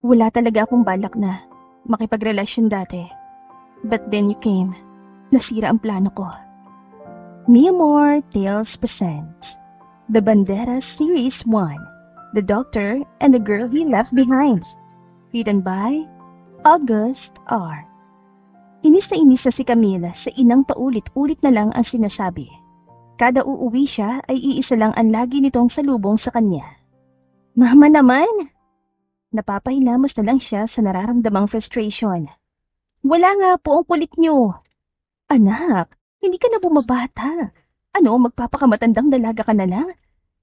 Wala talaga akong balak na makipagrelasyon dati. But then you came. Nasira ang plano ko. Miamor Tales presents The Banderas Series 1, The Doctor and the Girl He Left Behind. Written by August R. Inis na si Camila sa inang paulit-ulit na lang ang sinasabi. Kada uuwi siya ay iisa lang ang lagi nitong salubong sa kanya. Mama naman! Napapahilamos na lang siya sa nararamdamang frustration. Wala nga po ang kulit niyo. Anak, hindi ka na bumabata. Ano, magpapakamatandang dalaga ka na lang?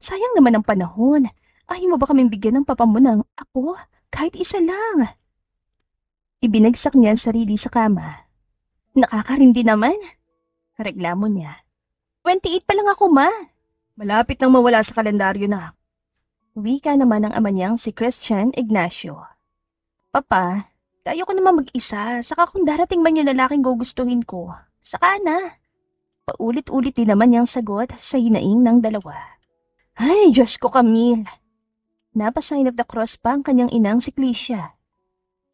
Sayang naman ang panahon. Ayaw mo ba kaming bigyan ng papa mo ng apo? Kahit isa lang. Ibinagsak niya ang sarili sa kama. Nakakarindi naman. Reklamo niya. 28 pa lang ako, ma. Malapit nang mawala sa kalendaryo na. Wika naman ng ama niyang si Christian Ignacio. Papa, kaya ko naman mag-isa, saka kung darating man yung lalaking gugustuhin ko, saka na. Paulit-ulit din naman niyang sagot sa hinaing ng dalawa. Ay, Diyos ko, Camille. Napasign of the cross pa ang kanyang inang si Clecia.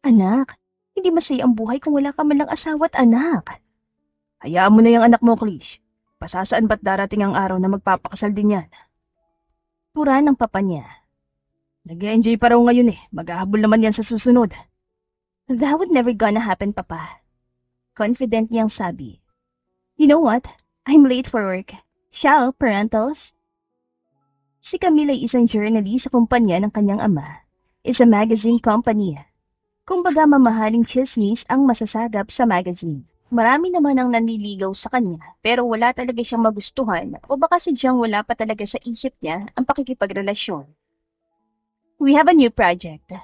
Anak, hindi masaya ang buhay kung wala ka man lang asawa at anak. Hayaan mo na yung anak mo, Clecia. Pasasaan ba't darating ang araw na magpapakasal din yan? Pura ng papa niya. Nag-enjoy pa raw ngayon eh. Maghahabol naman yan sa susunod. That would never gonna happen, Papa. Confident niyang sabi. You know what? I'm late for work. Ciao, parentals. Si Camila ay isang journalist sa kumpanya ng kanyang ama. It's a magazine company. Kumbaga mamahaling chismis ang masasagap sa magazine. Marami naman ang nanliligaw sa kanya pero wala talaga siyang magustuhan o baka sadyang wala pa talaga sa isip niya ang pakikipagrelasyon. We have a new project.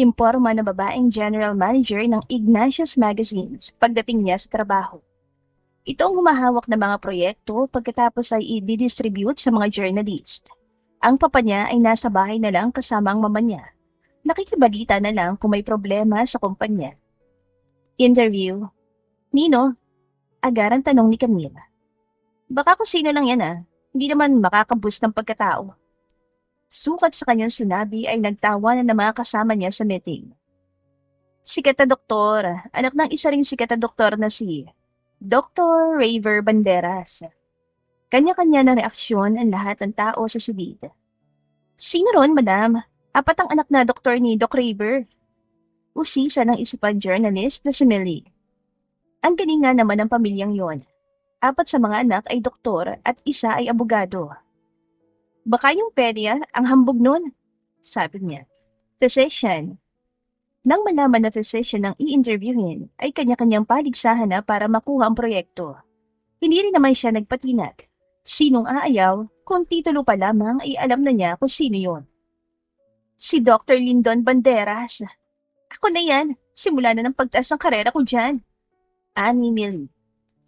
Imporma na babaeng general manager ng Ignatius Magazines pagdating niya sa trabaho. Ito ang humahawak ng mga proyekto pagkatapos ay i-distribute sa mga journalist. Ang papa niya ay nasa bahay na lang kasama ang mama niya. Nakikibalita na lang kung may problema sa kumpanya. Interview. Nino? Agarang tanong ni Camila. Baka kung sino lang yan hindi naman makakaboost ng pagkatao. Sukat sa kanyang sinabi ay nagtawa na ng mga kasama niya sa meeting. Sikat na doktor, anak ng isa ring sikat na doktor na si Dr. Raver Banderas. Kanya-kanya na reaksyon ang lahat ng tao sa silid. Sino ron, madam? 4 ang anak na doktor ni Doc Raver. Usisa ng isa pang journalist na si Millie. Ang galing nga naman ng pamilyang yon. 4 sa mga anak ay doktor at isa ay abogado. Baka yung pedya ang hambog nun, sabi niya. Physician. Nang malaman na physician ang i-interviewin, ay kanya-kanyang paligsahan na para makuha ang proyekto. Hindi rin naman siya nagpatinag. Sinong aayaw, kung titulo pa lamang ay alam na niya kung sino yon. Si Dr. Lyndon Banderas. Ako na yan, simula na ng pagtaas ng karera ko dyan. Ani Millie.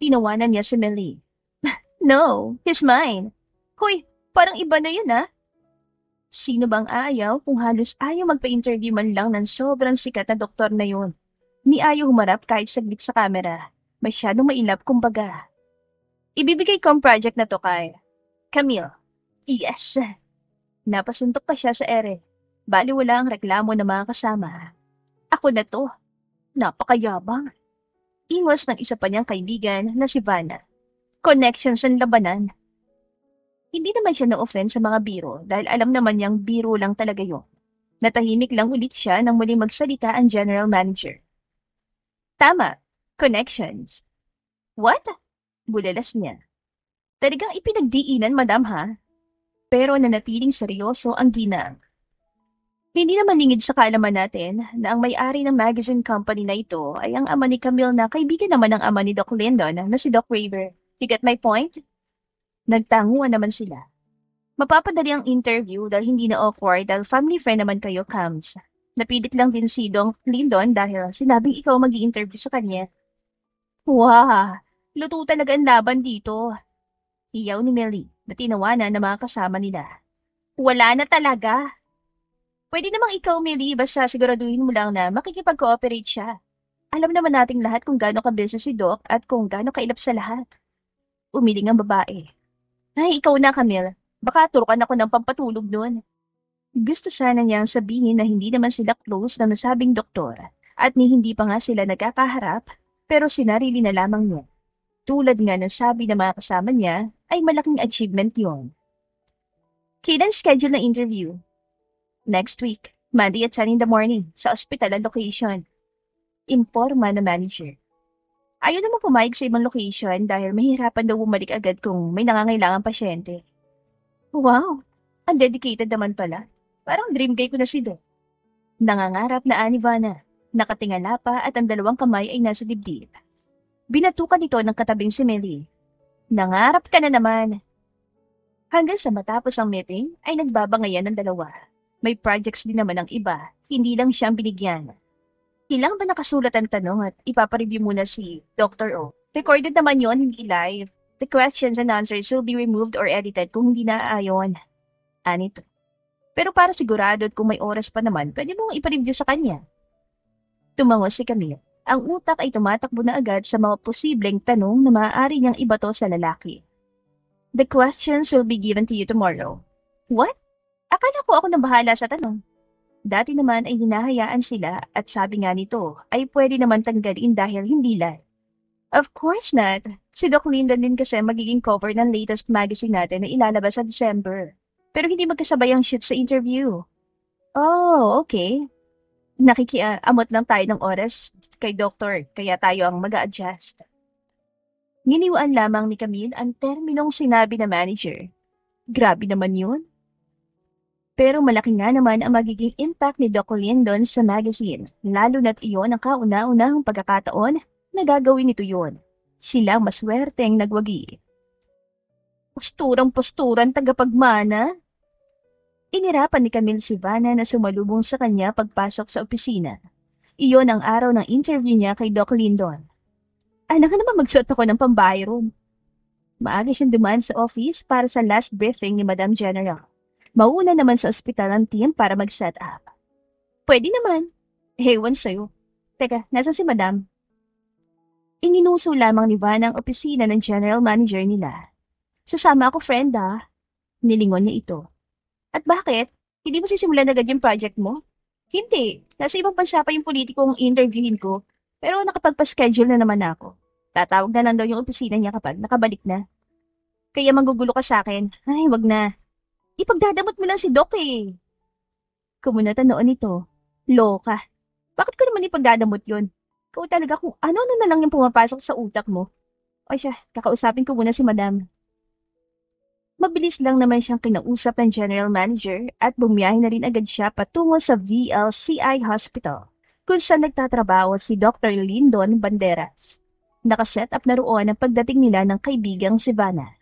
Tinawanan niya si Millie. No, he's mine. Hoy, parang iba na yun Sino bang aayaw kung halos ayaw magpa-interview man lang ng sobrang sikat na doktor na yun? Ni ayaw humarap kahit saglit sa kamera. Masyadong mailap kumbaga. Ibibigay ko ang project na to kay Camille. Yes! Napasuntok pa siya sa ere. Baliwala ang reklamo ng mga kasama. Ako na to. Napakayabang. Iwas ng isa pa niyang kaibigan na si Vanna. Connections ang labanan. Hindi naman siya na-offend sa mga biro dahil alam naman niyang biro lang talaga yun. Natahimik lang ulit siya nang muling magsalita ang general manager. Tama, connections. What? Bulalas niya. Talagang ipinagdiinan, madam Pero nanatiling seryoso ang ginang. Hindi naman lingid sa kaalaman natin na ang may-ari ng magazine company na ito ay ang ama ni Camille na kaibigan naman ng ama ni Doc Lyndon na si Doc Raver. You get my point? Nagtanguan naman sila. Mapapadali ang interview dahil hindi na awkward dahil family friend naman kayo, Cams. Napilit lang din si Doc Lyndon dahil sinabing ikaw mag-i-interview sa kanya. Wow! Luto talaga ang laban dito. Hiyaw ni Millie na tinawanan ng mga kasama nila. Wala na talaga. Pwede namang ikaw, Millie, basta siguraduhin mo lang na makikipag-cooperate siya. Alam naman nating lahat kung gaano ka-busy si Doc at kung gaano kailap sa lahat. Umiling ang babae. Ay, ikaw na, Camille. Baka turukan ako ng pampatulog nun. Gusto sana niyang sabihin na hindi naman sila close ng nasabing doktor at ni hindi pa nga sila nagkakaharap, pero sinarili na lamang niya. Tulad nga ng sabi ng mga kasama niya, ay malaking achievement yon. Kailan schedule na interview? Next week, Monday at 10 in the morning, sa ospital ang location. Imporma na manager. Ayaw naman pumayag sa ibang location dahil mahirapan daw bumalik agad kung may nangangailangang pasyente. Wow, ang dedicated naman pala. Parang dream guy ko na si Doc. Nangangarap na ani Vanna. Nakatingala pa at ang dalawang kamay ay nasa dibdib. Binatukan ito ng katabing si Melly. Nangarap ka na naman. Hanggang sa matapos ang meeting ay nagbabangayan ng dalawa. May projects din naman ang iba, hindi lang siyang binigyan. Kailangan ba nakasulat ang tanong at ipapareview muna si Dr. O? Recorded naman yon, hindi live. The questions and answers will be removed or edited kung hindi naaayon. Anito. Pero para sigurado at kung may oras pa naman, pwede mong ipareview sa kanya. Tumango si Camille. Ang utak ay tumatakbo na agad sa mga posibleng tanong na maaari niyang ibato sa lalaki. The questions will be given to you tomorrow. What? Akala ko ako nang bahala sa tanong. Dati naman ay hinahayaan sila at sabi nga nito ay pwede naman tanggalin dahil hindi live. Of course not. Si Doc Lyndon din kasi magiging cover ng latest magazine natin na ilalabas sa December. Pero hindi magkasabay ang shoot sa interview. Oh, okay. Nakikiamot lang tayo ng oras kay doktor, kaya tayo ang mag-a-adjust. Nginiwaan lamang ni Camille ang terminong sinabi na manager. Grabe naman yun. Pero malaki nga naman ang magiging impact ni Doc Lyndon sa magazine, lalo na't iyon ang kauna-unahang pagkakataon na gagawin nito yun. Silang maswerteng nagwagi. Posturang-posturan tagapagmana. Inirapan ni Camille si Vanna na sumalubong sa kanya pagpasok sa opisina. Iyon ang araw ng interview niya kay Doc Lyndon. Anak ka naman magsuot ako ng pambayron. Maaga siyang dumaan sa office para sa last briefing ni Madam General. Mauna naman sa ospital ang team para mag-set up. Pwede naman. Ewan sa'yo. Teka, nasa si Madam? Inginuso lamang ni Vanna ang opisina ng general manager nila. Sasama ako, friend ah. Nilingon niya ito. At bakit? Hindi mo sisimulan agad yung project mo? Hindi. Nasa ibang bansa pa yung politikong interviewin ko. Pero nakapagpa-schedule na naman ako. Tatawag na lang daw yung opisina niya kapag nakabalik na. Kaya manggugulo ka sa akin. Ay, wag na. Ipagdadamot mo lang si Doc eh. Kumunatan noon ito. Loka. Bakit ko naman ipagdadamot yun? Ikaw talaga kung ano-ano na lang yung pumapasok sa utak mo. O siya, kakausapin ko muna si Madam. Mabilis lang naman siyang kinausap ng general manager at bumiyahe na rin agad siya patungo sa VLCI Hospital kung saan nagtatrabaho si Dr. Lyndon Banderas. Nakaset up na roon ang pagdating nila ng kaibigang si Vanna.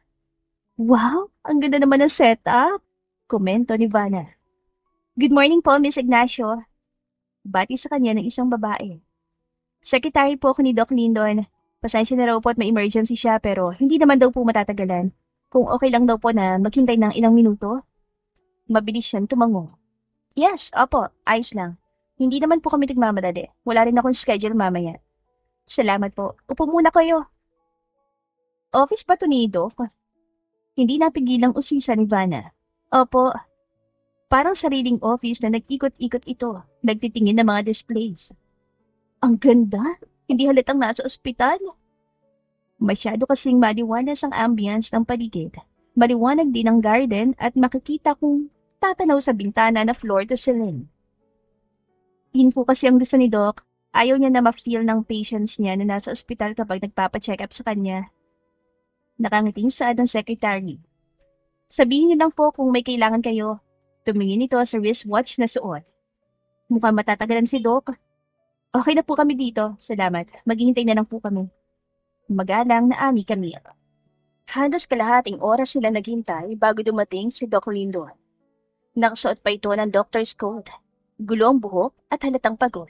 Wow, ang ganda naman ng setup, komento ni Vanna. Good morning po, Miss Ignacio. Bati sa kanya ng isang babae. Secretary po ako ni Doc Lyndon. Pasensya na raw po at may emergency siya pero hindi naman daw po matatagalan. Kung okay lang daw po na maghintay ng ilang minuto. Mabilis siyang tumango. Yes, opo, ayos lang. Hindi naman po kami nagmamadali. Wala rin akong schedule mamaya. Salamat po. Upo muna kayo. Office ba to ni Doc? Hindi napigilang usisa ni Vanna. Opo. Parang sariling office na nag-ikot-ikot ito. Nagtitingin ng mga displays. Ang ganda. Hindi halatang nasa ospital. Masyado kasing maliwanas ang ambience ng paligid. Maliwanag din ang garden at makikita kung tatanaw sa bintana na floor to ceiling. Yun po kasi ang gusto ni Doc. Ayaw niya na ma-feel ng patients niya na nasa ospital kapag nagpapacheck up sa kanya. Nakangiting saad ng secretary. Sabihin niyo lang po kung may kailangan kayo. Tumingin ito sa wristwatch na suot. Mukhang matatagalan si Doc. Okay na po kami dito. Salamat. Maghihintay na lang po kami. Magalang na ani Camille. Halos kalahating oras sila naghintay bago dumating si Doc Lyndon. Nakasuot pa ito ng doctor's coat, gulo ang buhok at halatang pagod.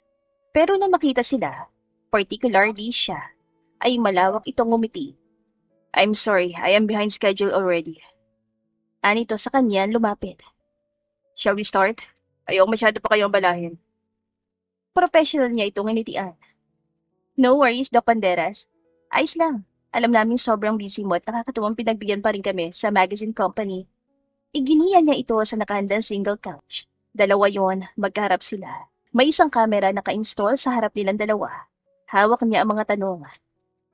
Pero nang makita sila, particularly siya, ay malawak itong ngumiti. I'm sorry, I am behind schedule already. Anito sa kanya lumapit. Shall we start? Ayaw masyado pa kayong balahin. Professional niya itong initian. No worries, Doc Banderas. Ayos lang. Alam namin sobrang busy mo at nakakatuwang pinagbigyan pa rin kami sa magazine company. Iginiya niya ito sa nakahandang single couch. Dalawa yon, magkaharap sila. May isang camera naka-install sa harap nilang dalawa. Hawak niya ang mga tanong.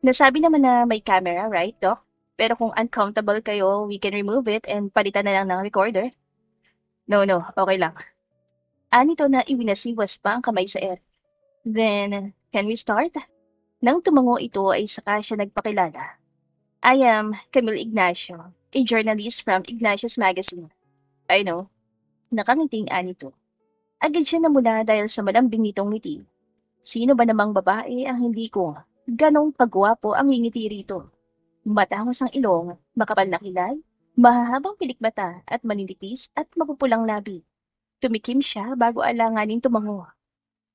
Nasabi naman na may camera, right, Doc? Pero kung uncomfortable kayo, we can remove it and palitan na lang ng recorder. No, no, okay lang. Anito na iwinasiwas pa ang kamay sa Eric. Then, can we start? Nang tumango ito ay saka siya nagpakilala. I am Camille Ignacio, a journalist from Ignatius Magazine. I know. Nakangiting Anito. Agad siya namula dahil sa malambing nitong ngiti. Sino ba namang babae ang hindi ko? Ganong pagwapo ang ngingiti rito. Matangos ang ilong, makapal na kilay, mahahabang pilikmata at maninipis at mapupulang labi. Tumikim siya bago alanganin tumango.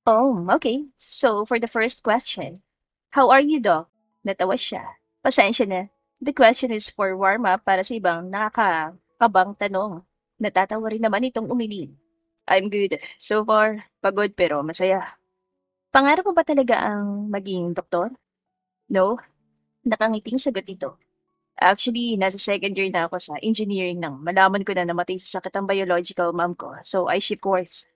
Oh, okay. So, for the first question, how are you, Doc? Natawa siya. Pasensya na. The question is for warm-up para sa ibang nakakabang tanong. Natatawa rin naman itong umili. I'm good. So far, pagod pero masaya. Pangarap mo ba talaga ang maging doktor? No. Nakangiting sagot ito. Actually, nasa second year na ako sa engineering nang malaman ko na namatay sa sakit ang biological mom ko. So, I shift course.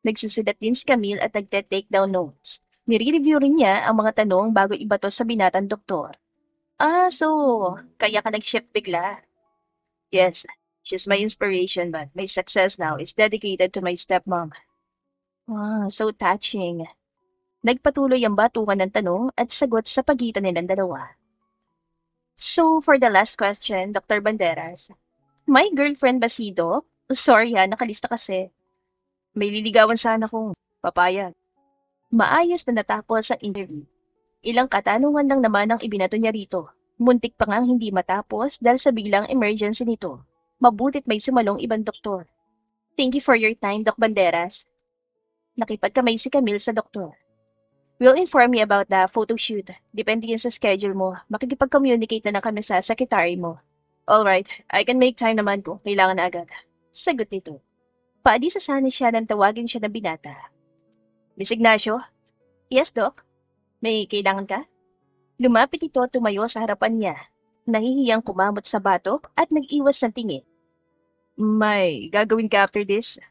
Nagsusulat din si Camille at nagte-take down notes. Nire-review rin niya ang mga tanong bago ibato sa binatang doktor. So, kaya ka nag-shift bigla? Yes, she's my inspiration but my success now is dedicated to my stepmom. So touching. Nagpatuloy ang batukan ng tanong at sagot sa pagitan nilang dalawa. So, for the last question, Dr. Banderas, may girlfriend ba si Doc? Sorry nakalista kasi. May liligawan sana kong papayag. Maayos na natapos ang interview. Ilang katanungan lang naman ang ibinato niya rito. Muntik pa ngang hindi matapos dahil sa biglang emergency nito. Mabutit may sumalong ibang doktor. Thank you for your time, Doc Banderas. Nakipagkamay si Camille sa doktor. We'll inform you about the photo shoot. Depende yan sa schedule mo. Makikipag-communicate na kami sa secretary mo. Alright, I can make time naman kung kailangan na agad. Sagot nito. Paadisa sana siya nang tawagin siya ng binata. Miss Ignacio? Yes, Doc. May kailangan ka? Lumapit ito at tumayo sa harapan niya. Nahihiyang kumamot sa batok at nag-iwas ng tingin. May gagawin ka after this?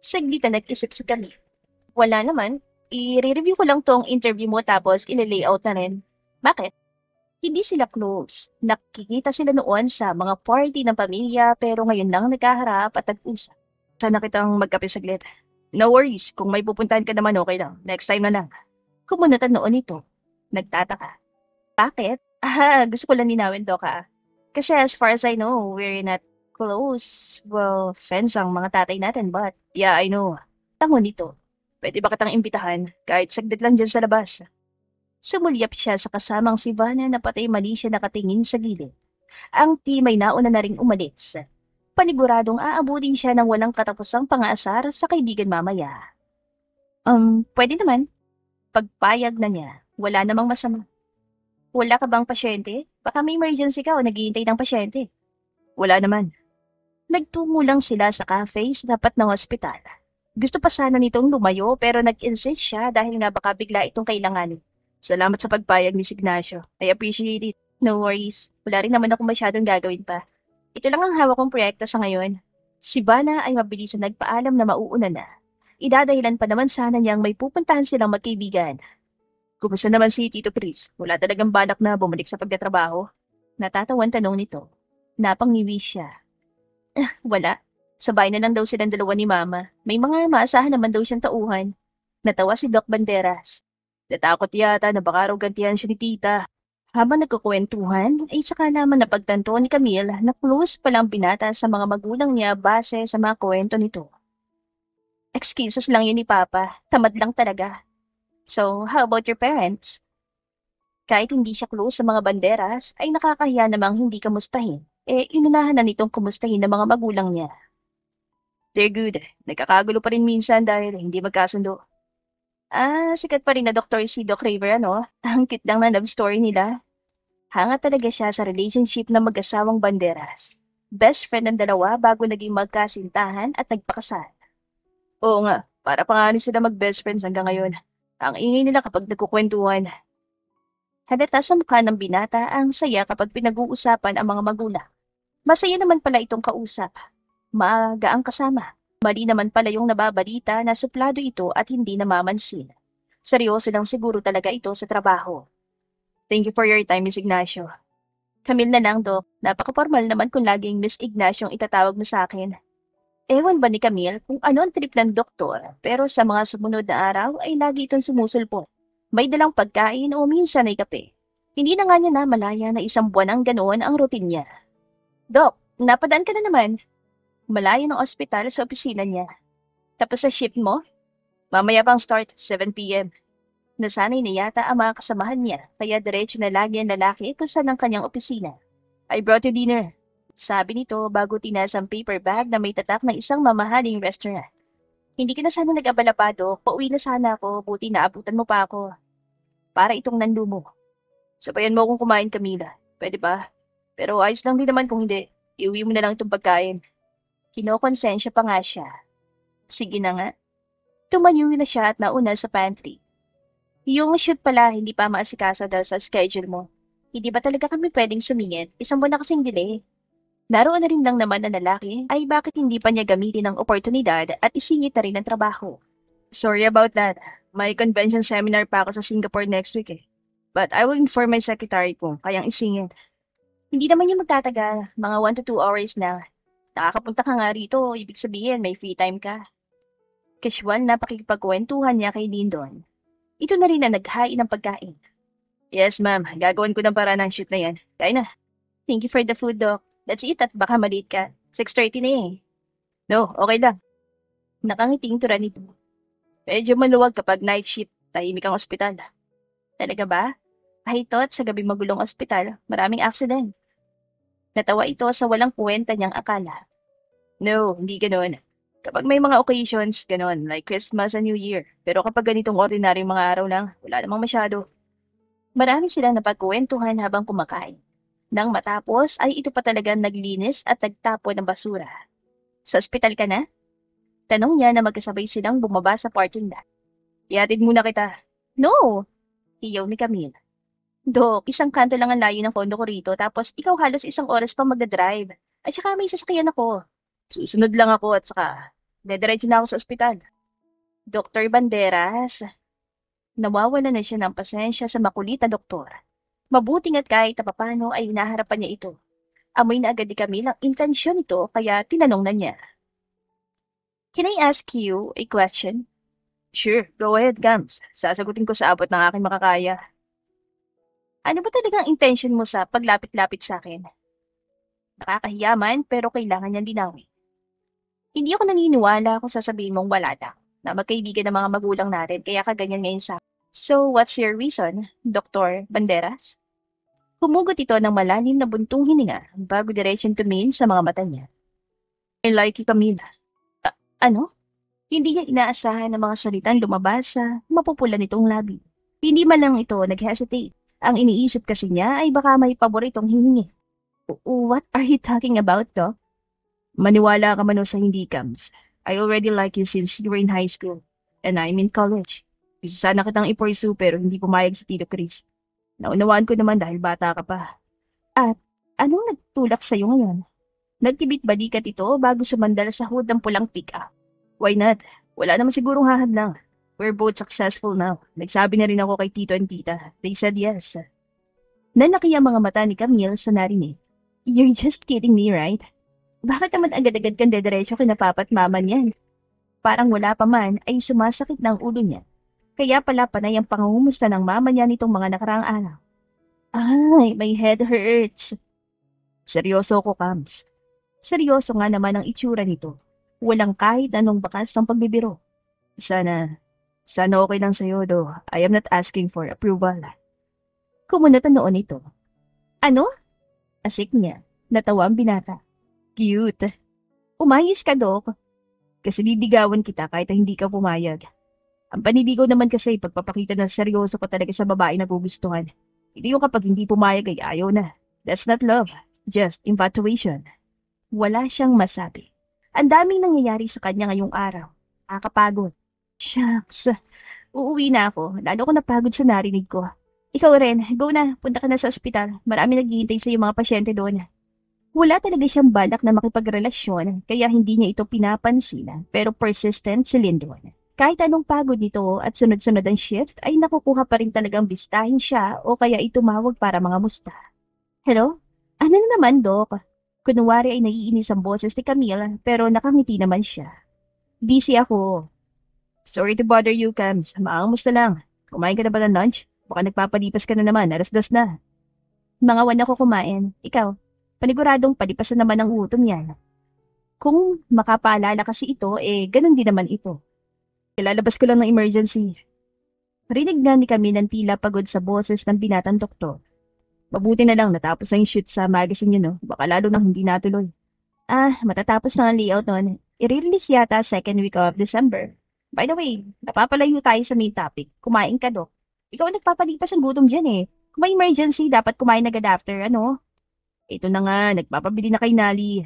Saglit na nag-isip si Camille. Wala naman. I-review ko lang tong interview mo tapos ile-layout na rin. Bakit? Hindi sila close. Nakikita sila noon sa mga party ng pamilya pero ngayon lang nagkaharap at nag-usap. Sana kitang magkape saglit. No worries, kung may pupuntahan ka naman okay lang. Next time na lang. Kumunatan noon ito. Nagtataka. Bakit? Gusto ko lang linawin, Doc. Kasi as far as I know, we're not close. Well, friends ang mga tatay natin, but yeah, I know. Tango nito. Pwede ba kitang imbitahan kahit saglit lang dyan sa labas? Sumulyap siya sa kasamang si Vanna na patay mali siya nakatingin sa gilid. Ang team ay nauna na ring umalis. Paniguradong aabutin siya ng walang katapusang pang-aasar sa kaibigan mamaya. Pwede naman. Pagpayag na niya, wala namang masama. Wala ka bang pasyente? Baka may emergency ka o naghihintay ng pasyente. Wala naman. Nagtungo lang sila sa cafe sa tapat ng ospital. Gusto pa sana nitong lumayo pero nag-insist siya dahil nga baka bigla itong kailanganin. Salamat sa pagpayag, Miss Ignacio. I appreciate it. No worries. Wala rin naman ako masyadong gagawin pa. Ito lang ang hawak kong proyekto sa ngayon. Si Vanna ay mabilis na nagpaalam na mauuna na. Idadahilan pa naman sana niyang may pupuntahan silang magkaibigan. Kumusta naman si Tito Chris? Wala talagang balak na bumalik sa pagtatrabaho? Natatawan tanong nito. Napangiwi siya. Wala. Sabay na lang daw silang dalawa ni Mama. May mga maasahan naman daw siyang tauhan. Natawa si Doc Banderas. Natakot yata na baka raw gantihan siya ni Tita. Habang nagkukwentuhan, ay saka naman napagtanto ni Camille na close palang binata sa mga magulang niya base sa mga kwento nito. Excuses lang yun ni Papa. Tamad lang talaga. So, how about your parents? Kahit hindi siya close sa mga Banderas, ay nakakahiya namang hindi kamustahin. Inunahan na nitong kumustahin ng mga magulang niya. They're good. Nagkakagulo pa rin minsan dahil hindi magkasundo. Sikat pa rin na Dr. si Doc Raver, ano? Ang cute lang na love story nila. Hanga talaga siya sa relationship ng mag-asawang Banderas. Best friend ng dalawa bago naging magkasintahan at nagpakasal. Oo nga, para pa nga rin sila mag-best friends hanggang ngayon. Ang ingay nila kapag nagkukwentuhan. Halata sa mukha ng binata ang saya kapag pinag-uusapan ang mga magulang. Masaya naman pala itong kausap. Maaga ang kasama. Mali naman pala yung nababalita na suplado ito at hindi namamansin. Seryoso lang siguro talaga ito sa trabaho. Thank you for your time, Miss Ignacio. Camille na lang, Doc. Napaka-formal naman kung laging Miss Ignacio ang itatawag mo sa akin. Ewan ba ni Camille kung ano ang trip ng doktor, pero sa mga sumunod na araw ay lagi itong sumusulpot. May dalang pagkain o minsan ay kape. Hindi na nga niya namalaya na 1 buwan ang ganoon ang routine niya. Doc, napadaan ka na naman. Malayo ng ospital sa opisina niya. Tapos sa shift mo? Mamaya pang start, 7 p.m. Nasanay na yata ang mga kasamahan niya, kaya diretso na lagi ang lalaki kung saan ang kanyang opisina. I brought you dinner. Sabi nito bago tinas ang paper bag na may tatak ng isang mamahaling restaurant. Hindi ka na sana nag-abala pa, Dok. Pauwi na sana ako, buti naabutan mo pa ako. Para itong nanlumo. Sabayan mo akong kumain, Camila. Pwede ba? Pero ayos lang din naman kung hindi. Iuwi mo na lang itong pagkain. Kinokonsensya pa nga siya. Sige na nga. Tumayo na siya at nauna sa pantry. Yung shoot pala, hindi pa maasikaso dahil sa schedule mo. Hindi ba talaga kami pwedeng sumingit? 1 buwan na kasing delay. Naroon na rin lang naman na lalaki ay bakit hindi pa niya gamitin ang oportunidad at isingit na rin ang trabaho. Sorry about that. May convention seminar pa ako sa Singapore next week eh. But I will inform my secretary kung kayang isingit. Hindi naman yung magtatagal, mga 1 to 2 hours na. Nakakapunta ka nga rito, ibig sabihin may free time ka. Casual na pakikipagkwentuhan niya kay Lindon. Ito na rin na naghain ng pagkain. Yes ma'am, gagawin ko ng para ng shoot na yan. Kaya na. Thank you for the food, Doc. That's it at baka maliit ka. 6:30 na eh. No, okay lang. Nakangiting tura nito. Medyo maluwag kapag night shift, tahimik ang ospital. Talaga ba? Kahit at sa gabi magulong ospital, maraming accident. Natawa ito sa walang kwenta niyang akala. No, hindi ganoon. Kapag may mga occasions, ganoon, like Christmas and New Year. Pero kapag ganitong ordinaryong mga araw lang, wala namang masyado. Marami silang napagkwentuhan habang kumakain. Nang matapos ay ito pa talagang naglinis at nagtapon ng basura. Sa ospital ka na? Tanong niya na magkasabay silang bumaba sa parking lot. Ihatid muna kita. No! Iyaw ni Camille. Dok, 1 kanto lang ang layo ng kondo ko rito tapos ikaw halos 1 oras pa magdadrive. At saka may sasakyan ako. Susunod lang ako at saka dediretso na ako sa ospital. Dr. Banderas. Nawawala na siya ng pasensya sa makulit na doktor. Mabuting at kahit papano ay hinaharapan niya ito. Amoy na agad ni Camille ang intensyon nito kaya tinanong na niya. Can I ask you a question? Sure, go ahead, Gams. Sasagutin ko sa abot ng aking makakaya. Ano ba talagang intention mo sa paglapit-lapit sa akin? Nakakahiyaman pero kailangan niyang linawin. Hindi ako naniniwala kung sasabihin mong wala lang, na magkaibigan ng mga magulang natin kaya kaganyan ngayon sa akin. So, what's your reason, Dr. Banderas? Humugot ito ng malalim na buntong hininga bago diretsyon tumingin sa mga mata niya. I like you, Camila. Ano? Hindi niya inaasahan ng mga salitang lumabas sa mapupula nitong labi. Hindi man lang ito nag-hesitate. Ang iniisip kasi niya ay baka may paboritong hiningi. What are you talking about, Doc? Maniwala ka man o sa hindi, Cams. I already like you since you were in high school. And I'm in college. Gusto sana kitang i-pursue pero hindi pumayag si Tito Chris. Naunawaan ko naman dahil bata ka pa. At anong nagtulak sa'yo ngayon? Nagkibit-balikat ito bago sumandal sa hood ng pulang pick-up. Why not? Wala naman sigurong hahadlang. We're both successful now. Nagsabi na rin ako kay Tito and Tita. They said yes. Nanaki ang mga mata ni Camille sa narinig. You're just kidding me, right? Bakit naman agad-agad kang dediretso kina Papa at Mama niyan? Parang wala pa man ay sumasakit na ang ulo niya. Kaya pala panay ang pangungumusta ng mama niya nitong mga nakaraang araw. Ay, my head hurts. Seryoso ko, Cams. Seryoso nga naman ang itsura nito. Walang kahit anong bakas ng pagbibiro. Sana okay lang sa'yo, do. I am not asking for approval. Kumunot ang noon ito. Ano? Asik niya. Natawa ang binata. Cute. Umayos ka, Dok. Kasi bibigawan kita kahit hindi ka pumayag. Ang paniligaw naman kasi pagpapakita na seryoso ko talaga sa babae na gugustuhan. Hindi yung kapag hindi pumayag ay ayaw na. That's not love. Just infatuation. Wala siyang masabi. Ang daming nangyayari sa kanya ngayong araw. Nakakapagod. Shucks. Uuwi na ako. Lalo ko napagod sa narinig ko. Ikaw rin. Go na. Punta ka na sa ospital. Marami naghihintay sa iyo mga pasyente doon. Wala talaga siyang balak na makipagrelasyon kaya hindi niya ito pinapansin pero persistent si Lindon. Kahit anong pagod nito at sunod-sunod ang shift ay nakukuha pa rin talagang bistahin siya o kaya itumawag para mga musta. Hello? Ano na naman, Doc? Kunwari ay naiinis ang boses ni Camille pero nakangiti naman siya. Busy ako. Sorry to bother you, Cams. Maangos na lang. Kumain ka na ba ng lunch? Baka nagpapalipas ka na naman, 2:00 na. Mga 1 ako kumain. Ikaw, paniguradong palipasan naman ng utom yan. Kung makapaalala kasi ito, ganun din naman ito. Ilalabas ko lang ng emergency. Rinig nga ni kami ng tila pagod sa boses ng binatang doktor. Mabuti na lang natapos na yung shoot sa magazine yun, no? Baka lalo nang hindi natuloy. Matatapos na ang layout nun. I-release yata 2nd week of December. By the way, napapalayo tayo sa main topic. Kumain ka, Dok. Ikaw ang nagpapalipas ng gutom dyan eh. Kung may emergency, dapat kumain agad after, ano? Ito na nga, nagpapabili na kay Nali.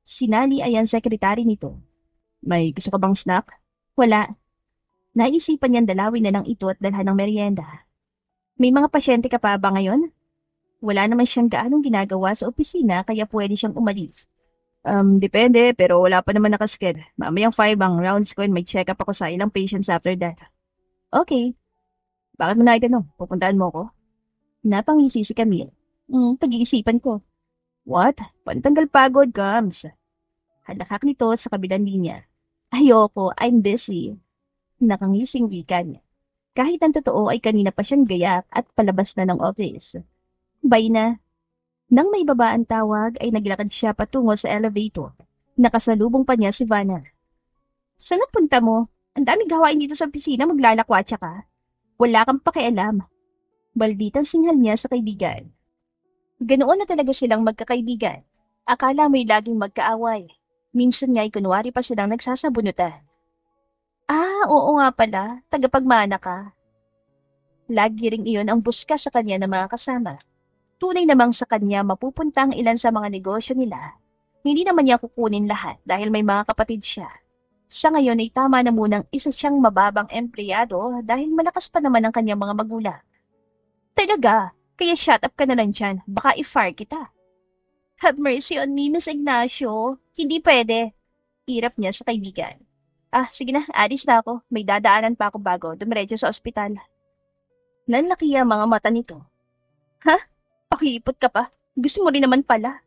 Si Nali ay ang sekretary nito. May gusto ka bang snack? Wala. Naisipan niyang dalawin na lang ito at dalhan ng merienda. May mga pasyente ka pa ba ngayon? Wala naman siyang gaanong ginagawa sa opisina kaya pwede siyang umalis. Depende pero wala pa naman nakasked. Mamayang 5 ang rounds ko and may check-up ako sa ilang patients after that. Okay. Bakit mo na itanong? Pupuntahan mo ko? Napangisi si Camille. Pag-iisipan ko. What? Pantanggal pagod, Gams. Halakak nito sa kabilang linya. Ayoko, I'm busy. Nakangising wika niya. Kahit ang totoo ay kanina pa siyang gayak at palabas na ng office. Bye na. Nang may baba ang tawag ay naglakad siya patungo sa elevator. Nakasalubong pa niya si Vanna. Saan napunta mo? Ang daming gawain dito sa opisina, maglalakwatsa ka. Wala kang pakialam. Balditang singhal niya sa kaibigan. Ganoon na talaga silang magkakaibigan. Akala mo'y laging magkaaway. Minsan nga'y kunwari pa silang nagsasabunutan. Oo nga pala, tagapagmana ka. Lagi ring iyon ang buska sa kanya ng mga kasama. Tunay namang sa kanya mapupunta ang ilan sa mga negosyo nila. Hindi naman niya kukunin lahat dahil may mga kapatid siya. Sa ngayon ay tama na munang isa siyang mababang empleyado dahil malakas pa naman ang kanyang mga magulang. Talaga, kaya shut up ka na lang dyan, baka i-fire kita. Have mercy on me, Miss Ignacio. Hindi pwede. Hirap niya sa kaibigan. Sige na, alis na ako. May dadaanan pa ako bago dumiretso sa ospital. Nanlaki ang mga mata nito. Pakipot ka pa. Gusto mo rin naman pala.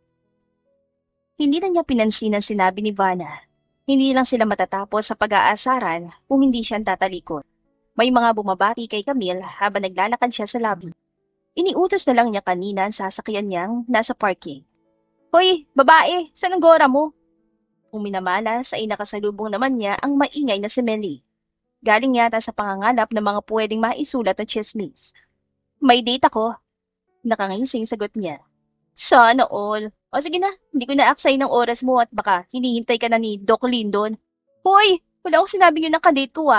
Hindi na niya pinansin ang sinabi ni Vanna. Hindi lang sila matatapos sa pag-aasaran kung hindi siya tatalikod. May mga bumabati kay Camille habang naglalakad siya sa lobby. Iniutos na lang niya kanina ang sasakyan niyang nasa parking. Hoy, babae, saan ang gora mo? Kung minamalas ay nakasalubong naman niya ang maingay na si Melly. Galing yata sa pangangalap ng mga pwedeng maisulat at chismis. May date ako. Nakangising sagot niya. Sana all. O sige na, hindi ko na-aksay ng oras mo at baka hinihintay ka na ni Doc Lindon. Hoy, wala akong sinabing yun ang kadate ko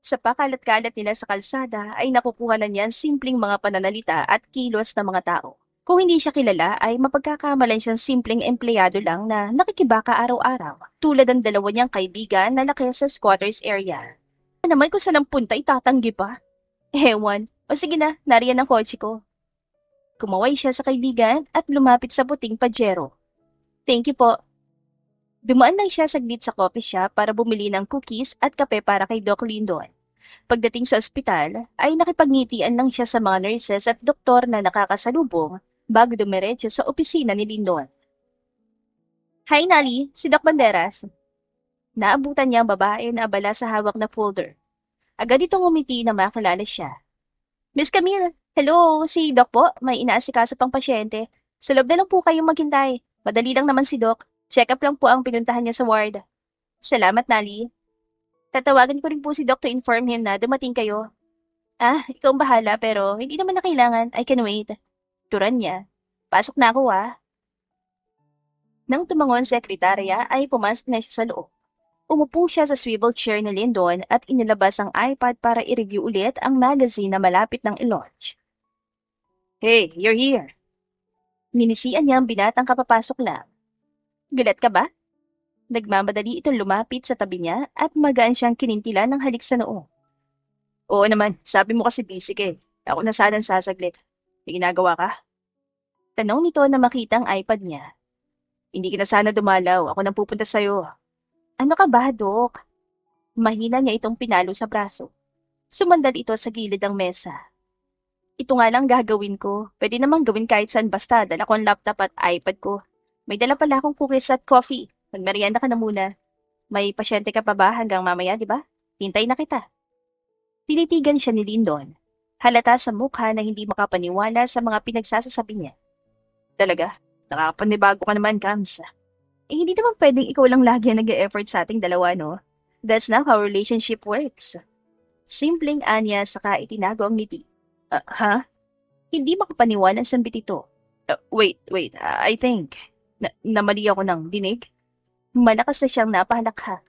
Sa pakalat-kalat nila sa kalsada ay nakukuha na niyan simpleng mga pananalita at kilos ng mga tao. Kung hindi siya kilala ay mapagkakamalan siyang simpleng empleyado lang na nakikibaka araw-araw. Tulad ng dalawa niyang kaibigan na laki sa squatters area. Naman kung saan ang punta itatanggi pa. Ewan, o sige na, nariyan ang kotse ko. Kumaway siya sa kaibigan at lumapit sa puting pajero. Thank you po. Dumaan lang siya saglit sa coffee shop para bumili ng cookies at kape para kay Doc Lindon. Pagdating sa ospital, ay nakipagngitian lang siya sa mga nurses at doktor na nakakasalubong bago dumiretso sa opisina ni Lindon. Hi Nali, si Doc Banderas. Naabutan niya ang babae na abala sa hawak na folder. Agad itong umiti na makilala siya. Miss Camille, hello, si Doc po, may inaasikaso pang pasyente. Sa loob na lang po kayong maghintay. Madali lang naman si Doc. Check-up lang po ang pinuntahan niya sa ward. Salamat, Nali. Tatawagan ko rin po si Doc to inform him na dumating kayo. Ikaw ang bahala pero hindi naman na kailangan. I can wait. Turan niya. Pasok na ako Nang tumangon sa sekretarya ay pumasok na siya sa loob. Umupo siya sa swivel chair ni Lindon at inilabas ang iPad para i-review ulit ang magazine na malapit ng i-launch. Hey, you're here. Ninisian niya ang binatang kapapasok lang. Gulat ka ba? Nagmamadali itong lumapit sa tabi niya at magaan siyang kinintilan ng halik sa noo. Oo naman, sabi mo kasi busy ka eh. Ako na sanang sasaglit. May ginagawa ka? Tanong nito na makita ang iPad niya. Hindi ka na sana dumalaw. Ako nang pupunta sa'yo. Ano ka ba, Dok? Mahina niya itong pinalo sa braso. Sumandal ito sa gilid ng mesa. Ito nga lang gagawin ko. Pwede namang gawin kahit saan basta. Dala ko ang laptop at iPad ko. May dala pala akong cookies at coffee. Magmerienda ka na muna. May pasyente ka pa ba hanggang mamaya, di ba? Hintay na kita. Tinitigan siya ni Lyndon. Halata sa mukha na hindi makapaniwala sa mga pinagsasasabi niya. Talaga? Nakakapanibago ka naman, Kams. Hindi naman pwedeng ikaw lang lagi ang nag-e-effort sa ating dalawa, no? That's not how relationship works. Simpleng anya saka itinago ang ngiti. Ha? Hindi makapaniwala sa bitito. Wait. I think. Namali ako ng dinig? Malakas na siyang napahalakha.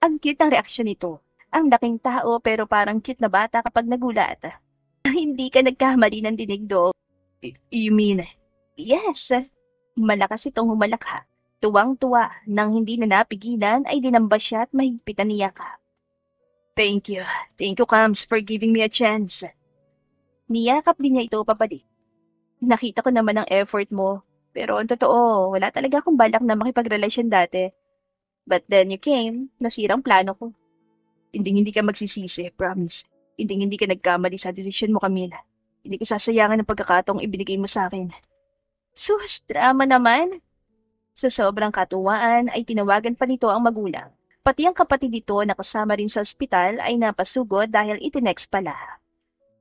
Ang cute ng reaksyon nito. Ang laking tao pero parang cute na bata kapag nagulat. Hindi ka nagkamali ng dinig, Dok. You mean? Yes. Malakas itong humalakha. Tuwang-tuwa nang hindi na napigilan ay dinamba siya at mahigpitan niya ka. Thank you. Thank you, Kams, for giving me a chance. Niyakap din niya ito papalik. Nakita ko naman ang effort mo. Pero ang totoo, wala talaga akong balak na makipagrelasyon dati. But then you came, nasirang plano ko. Hindi ka magsisisi, promise. Hindi ka nagkamali sa desisyon mo, Camila. Hindi ko sasayangan ang pagkakataong ibinigay mo sa akin. Sus, drama naman. Sa sobrang katuwaan ay tinawagan pa nito ang magulang. Pati ang kapatid nito na kasama rin sa ospital ay napasugod dahil itinext pala.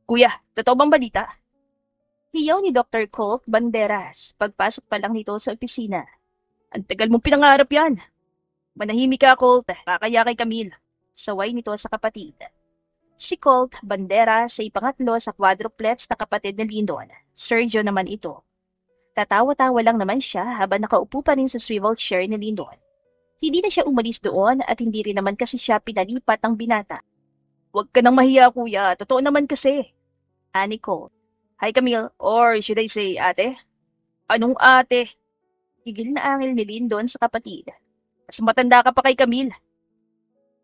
Kuya, totoo bang balita? Hiyaw ni Dr. Colt Banderas pagpasok pa lang nito sa opisina. Ang tagal mong pinangarap yan. Manahimik ka, Colt. Kakaya kay Camille. Saway nito sa kapatid. Si Colt Banderas ay pangatlo sa quadruplets na kapatid ni Lyndon. Sergio naman ito. Tatawa-tawa lang naman siya habang nakaupo pa rin sa swivel chair ni Lyndon. Hindi na siya umalis doon at hindi rin naman kasi siya pinalipat ng binata. Huwag ka nang mahiya, kuya. Totoo naman kasi. Ani Colt. Hi, Camille. Or should I say, ate? Anong ate? Higil na angil ni Lyndon sa kapatid. Mas matanda ka pa kay Camille.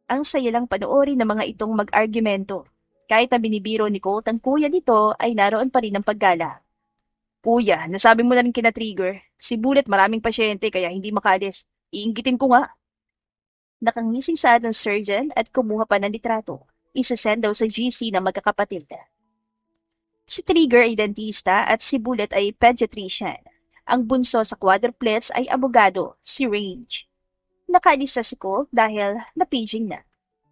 Ang saya lang panoorin ng mga itong mag-argumento. Kahit na binibiro ni Colt ang kuya nito ay naroon pa rin ang paggala. Kuya, nasabi mo na rin kina-trigger. Si Bullet maraming pasyente kaya hindi makalis. Iinggitin ko nga. Nakangising saad ng surgeon at kumuha pa ng litrato. Isasend daw sa GC na magkakapatid. Si Trigger ay dentista at si Bullet ay pediatrician. Ang bunso sa quadruplets ay abogado, si Range. Nakaalis na si Colt dahil napaging na.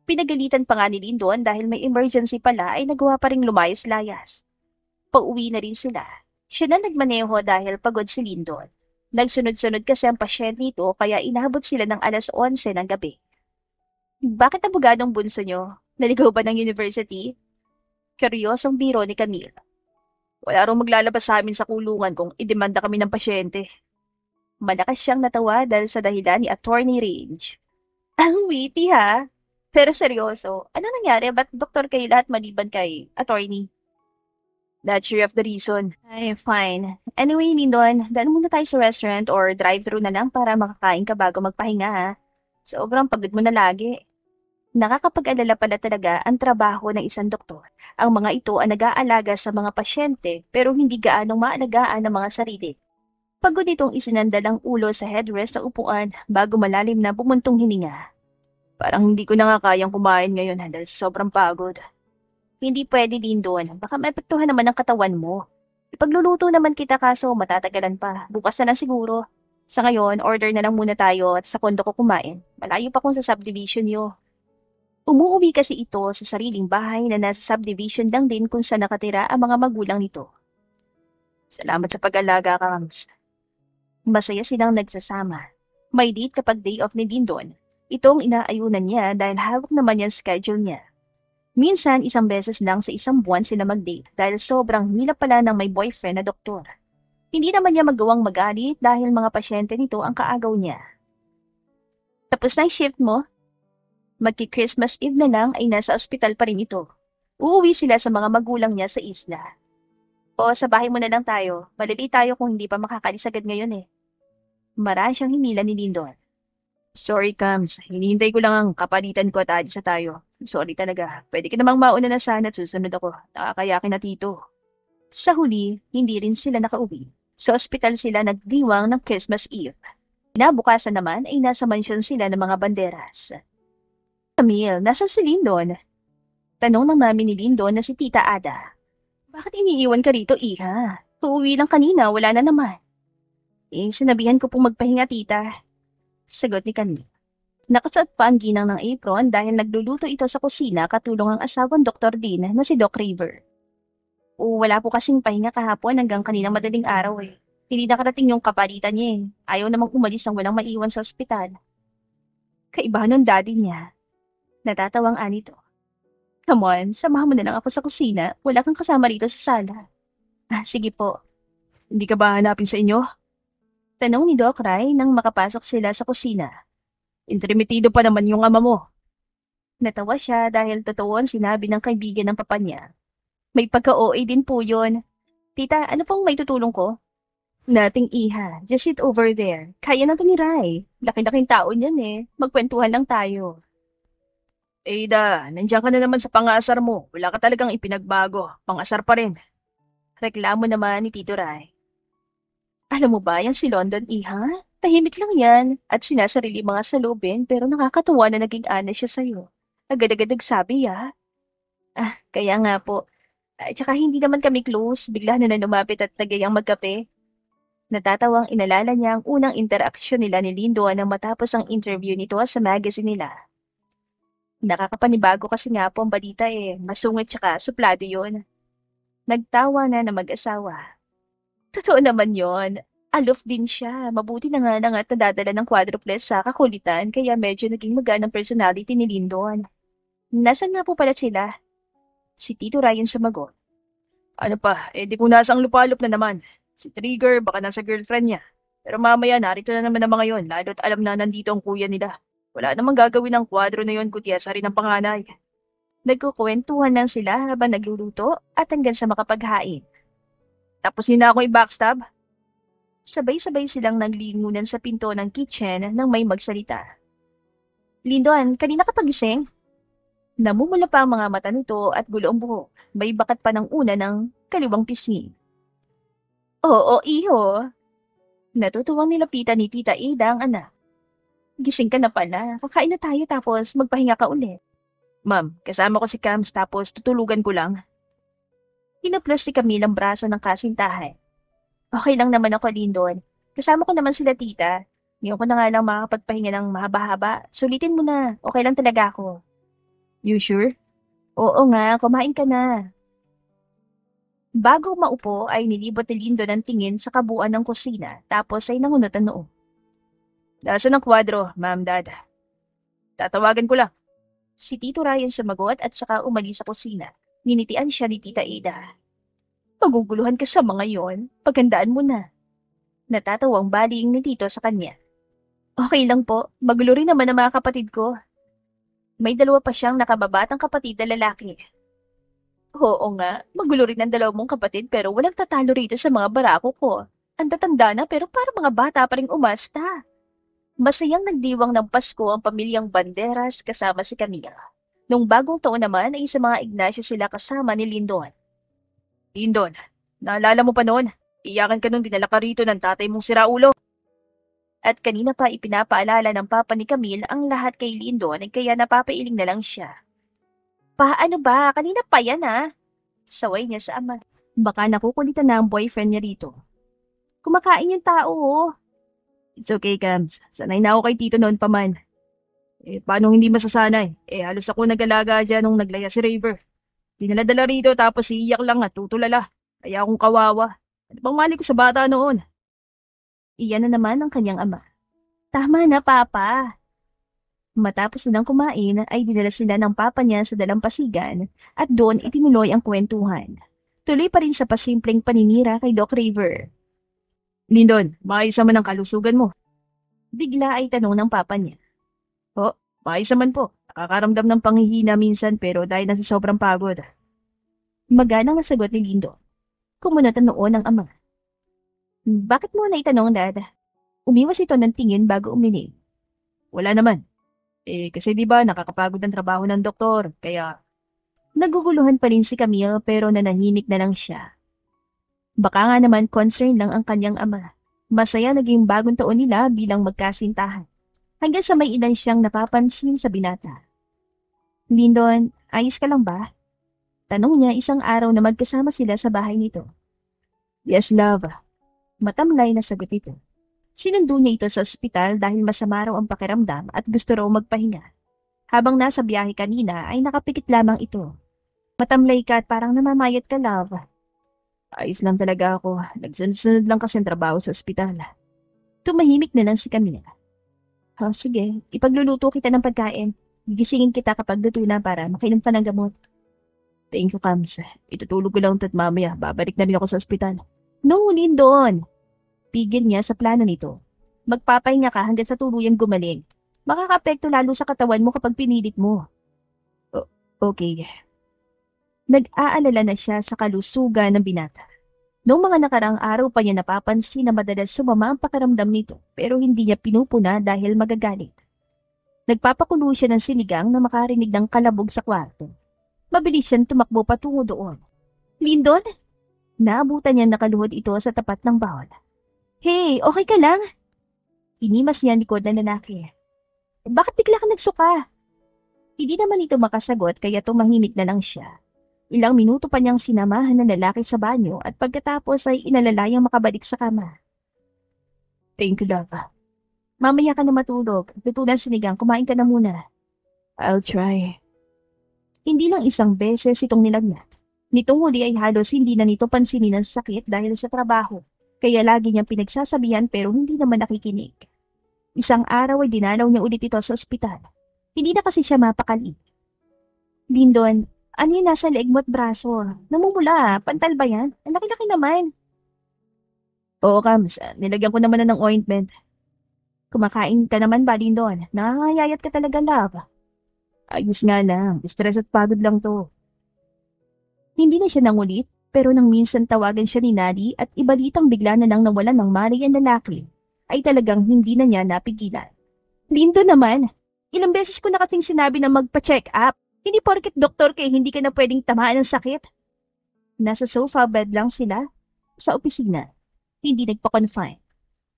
Pinagalitan pa nga ni Lyndon dahil may emergency pala ay nagawa pa ring lumayas-layas. Pauwi na rin sila. Siya na nagmaneho dahil pagod si Lyndon. Nagsunod-sunod kasi ang pasyente nito kaya inabot sila ng alas 11 ng gabi. Bakit abogadong bunso nyo? Naligaw ba ng university? Kuryosong biro ni Camille. Wala rong maglalabas sa amin sa kulungan kung idemanda kami ng pasyente. Malakas siyang natawa dahil sa dahilan ni Attorney Range. Ang witty ha? Pero seryoso, ano nangyari? Ba't doktor kayo lahat maliban kay Attorney? Not sure of the reason. Ay, fine. Anyway, Lyndon, daan muna tayo sa restaurant or drive-thru na lang para makakain ka bago magpahinga ha. Sobrang pagod mo na lagi. Nakakapag-alala pala talaga ang trabaho ng isang doktor. Ang mga ito ang nag-aalaga sa mga pasyente pero hindi gaanong maalagaan ang mga sarili. Pagod itong isinandal ang ulo sa headrest sa upuan bago malalim na bumuntong hininga. Parang hindi ko na nga kayang kumain ngayon dahil sobrang pagod. Hindi pwede din doon. Baka maepektuhan naman ang katawan mo. Ipagluluto naman kita kaso matatagalan pa. Bukas na lang siguro. Sa ngayon, order na lang muna tayo at sa kondo ko kumain. Malayo pa kung sa subdivision nyo. Umuuwi kasi ito sa sariling bahay na nasa subdivision lang din kung saan nakatira ang mga magulang nito. Salamat sa pag-alaga, Kams. Masaya silang nagsasama. May date kapag day off ni Lyndon. Itong inaayunan niya dahil hawak naman niya schedule niya. Minsan, isang beses lang sa isang buwan sila mag-date dahil sobrang hila pala ng may boyfriend na doktor. Hindi naman niya magawang magalit dahil mga pasyente nito ang kaagaw niya. Tapos na yung shift mo? Magki-Christmas Eve na lang ay nasa ospital pa rin ito. Uuwi sila sa mga magulang niya sa isla. O sa bahay mo na lang tayo. Malili tayo kung hindi pa makakalis agad ngayon eh. Maraan siyang hinila ni Lyndon. Sorry, Kams. Hinihintay ko lang ang kapalitan ko at alis na tayo. Sorry talaga. Pwede ka namang mauna na sana at susunod ako. Nakakayakin na tito. Sa huli, hindi rin sila nakauwi. Sa ospital sila nagdiwang ng Christmas Eve. Kinabukasan naman ay nasa mansyon sila ng mga banderas. Camille, nasa si Lindon? Tanong ng mami ni Lindon na si Tita Ada. Bakit iniiwan ka rito, iha? Uuwi lang kanina, wala na naman. Sinabihan ko pong magpahinga, tita. Sagot ni Camille. Nakasuot pa ang ginang ng apron dahil nagluluto ito sa kusina katulong ang asawang Dr. Dean na si Doc River. Wala po kasing pahinga kahapon hanggang kanina madaling araw eh. Hindi nakarating yung kapalitan niya eh. Ayaw namang umalis nang walang maiwan sa ospital. Kaibahan ng daddy niya. Natatawang anito. Come on, samahan mo na lang ako sa kusina. Wala kang kasama rito sa sala. Sige po. Hindi ka ba hanapin sa inyo? Tanong ni Doc Ray nang makapasok sila sa kusina. Intermitido pa naman yung ama mo. Natawa siya dahil totoo ang sinabi ng kaibigan ng papa niya. May pagka-OA din po yun. Tita, ano pong may tutulong ko? Nating iha, just sit over there. Kaya na to ni Ray. Laki-laking tao niyan eh. Magkwentuhan lang tayo. Ada, nandiyan ka na naman sa pang-aasar mo. Wala ka talagang ipinagbago. Pang-asar pa rin. Reklamo naman ni Tito Ray. Alam mo ba yan si London, iha? Tahimik lang yan at sinasarili mga salubin pero nakakatuwa na naging ana siya sa'yo. Agad-agad nagsabi, ah. Kaya nga po. At saka hindi naman kami close. Bigla na lumapit at tagayang magkape. Natatawang inalala niya ang unang interaksyon nila ni Lindo nang matapos ang interview nito sa magazine nila. Nakakapanibago kasi nga po ang balita eh. Masungit tsaka suplado yun. Nagtawa na mag-asawa. Totoo naman yon. Aloof din siya. Mabuti na nga lang at nadadala ng quadruples sa kakulitan kaya medyo naging magaan ang personality ni Lindon. Nasaan nga po pala sila? Si Tito Ryan sumagot. Ano pa, di kung nasang lupalop na naman. Si Trigger baka nasa girlfriend niya. Pero mamaya narito na naman ang mga yon lalo't alam na nandito ang kuya nila. Wala namang gagawin ng kwadro na yon kundi asarin ng panganay. Nagkukwentuhan lang sila habang nagluluto at hanggang sa makapaghain. Tapos niyo na ako i-backstab? Sabay-sabay silang naglingunan sa pinto ng kitchen nang may magsalita. Lindon, kanina ka pagising? Namumula pa ang mga mata nito at gulo ang buhok. May bakat pa ng una ng kaliwang pisngi. Oo, iho. Natutuwang nilapitan ni Tita Ada ang anak. Gising ka na pala. Kakain na tayo tapos magpahinga ka ulit. Ma'am, kasama ko si Cams tapos tutulugan ko lang. Hinaplas ni Camille ang braso ng kasintahan. Okay lang naman ako, Lindon. Kasama ko naman sila, tita. Ngayon ko na nga lang makakapagpahinga ng mahaba-haba. Sulitin mo na. Okay lang talaga ako. You sure? Oo nga, kumain ka na. Bago maupo ay nilibot ni Lindon ang tingin sa kabuuan ng kusina tapos ay nangunot ang noo. Nasaan ang kwadro, ma'am, dad? Tatawagan ko lang. Si Tito Ryan sumagot at saka umalis sa kusina. Ninitian siya ni Tita Ada. Maguguluhan ka sa mga yon, paghandaan mo na. Natatawang baling ni Tito sa kanya. Okay lang po, magulo rin naman ang mga kapatid ko. May dalawa pa siyang nakababatang kapatid na lalaki. Oo nga, magulo rin ang dalawa mong kapatid pero walang tatalo rito sa mga barako ko. Ang tatanda na pero para mga bata pa rin umasta. Masayang nagdiwang ng Pasko ang pamilyang Banderas kasama si Camila. Nung bagong taon naman ay sa mga Ignacio sila kasama ni Lindon. Lindon, naalala mo pa noon? Iyakan ka nung dinala ka rito ng tatay mong siraulo. At kanina pa ipinapaalala ng papa ni Camille ang lahat kay Lindon ay kaya napapailing na lang siya. Paano ba? Kanina pa yan ah. Saway niya sa ama. Baka nakukulitan na ang boyfriend niya rito. Kumakain yung tao oh. It's okay, Cams. Sanay na ako kay Tito noon pa man. Paano hindi masasanay? Halos ako nag-alaga dyan nung naglaya si Raver. Dinaladala rito tapos iiyak lang at tutulala. Kaya akong kawawa. Ano bang mali ko sa bata noon? Iyan na naman ang kanyang ama. Tama na, Papa. Matapos nilang kumain ay dinala sila ng papa niya sa dalampasigan at doon itinuloy ang kwentuhan. Tuloy pa rin sa pasimpleng paninira kay Doc River. Lindon, maayos naman ang kalusugan mo. Bigla ay tanong ng papa niya. Maayos naman po. Nakakaramdam ng panghihina minsan pero dahil na sa sobrang pagod. Maganang nasagot ni Lindo. Kumunot ang noo ng ama. Bakit mo na itanong, Dad? Umiwas ito ng tingin bago uminig. Wala naman. Kasi di ba nakakapagod ang trabaho ng doktor, kaya... Naguguluhan pa rin si Camille pero nanahimik na lang siya. Baka nga naman concern lang ang kanyang ama. Masaya naging bagong taon nila bilang magkasintahan. Hanggang sa may ilan siyang napapansin sa binata. Lindon, ayos ka lang ba? Tanong niya isang araw na magkasama sila sa bahay nito. Yes, love. Matamlay na sagot ito. Sinundo niya ito sa ospital dahil masama raw ang pakiramdam at gusto raw magpahinga. Habang nasa biyahe kanina ay nakapikit lamang ito. Matamlay ka at parang namamayat ka, love. Ayos lang talaga ako. Nagsunod-sunod lang kasi ang trabaho sa ospital. Tumahimik na lang si Camila. Sige, ipagluluto kita ng pagkain. Gigisingin kita kapag luto na para makainom ka ng gamot. Thank you, Kams. Itutulog ko lang ito at mamaya babalik na rin ako sa ospital. No, Lindon! Pigil niya sa plano nito. Magpapahinga ka hanggang sa tuluyang gumaling. Makaka-apekto lalo sa katawan mo kapag pinilit mo. Okay. Nag-aalala na siya sa kalusugan ng binata. Noong mga nakaraang araw pa niya napapansin na madalas sumama ang pakiramdam nito pero hindi niya pinupuna dahil magagalit. Nagpapakulo siya ng sinigang na makarinig ng kalabog sa kwarto. Mabilis siyang tumakbo patungo doon. Lindon? Naabutan niya nakaluhod ito sa tapat ng bahon. Hey, okay ka lang? Hinimas niya ang likod ng lalaki. Bakit bigla ka nagsuka? Hindi naman ito makasagot kaya tumahimik na lang siya. Ilang minuto pa niyang sinamahan ng lalaki sa banyo at pagkatapos ay inalalayang makabalik sa kama. Thank you, love. Mamaya ka na matulog. Luto ng sinigang, kumain ka na muna. I'll try. Hindi lang isang beses itong nilagnat. Nitong huli ay halos hindi na nito pansinin ang sakit dahil sa trabaho. Kaya lagi niyang pinagsasabihan pero hindi naman nakikinig. Isang araw ay dinalaw niya ulit ito sa ospital. Hindi na kasi siya mapakali. Lindon, ano yung nasa leeg mo at braso? Namumula, pantal ba yan? Ang laki-laki naman. Oo, Kams. Nilagyan ko naman na ng ointment. Kumakain ka naman ba, Lindon? Nakangayayat ka talaga, love. Ayos nga lang. Stress at pagod lang to. Hindi na siya nangulit, pero nang minsan tawagan siya ni Nadi at ibalitang bigla na lang nawalan ng malay ang lalaki, ay talagang hindi na niya napigilan. Lindon naman, ilang beses ko na kasing sinabi na magpa-check up. Hindi porket doktor kay hindi ka na pwedeng tamaan ng sakit. Nasa sofa bed lang sila sa opisina. Hindi nagpa-confine.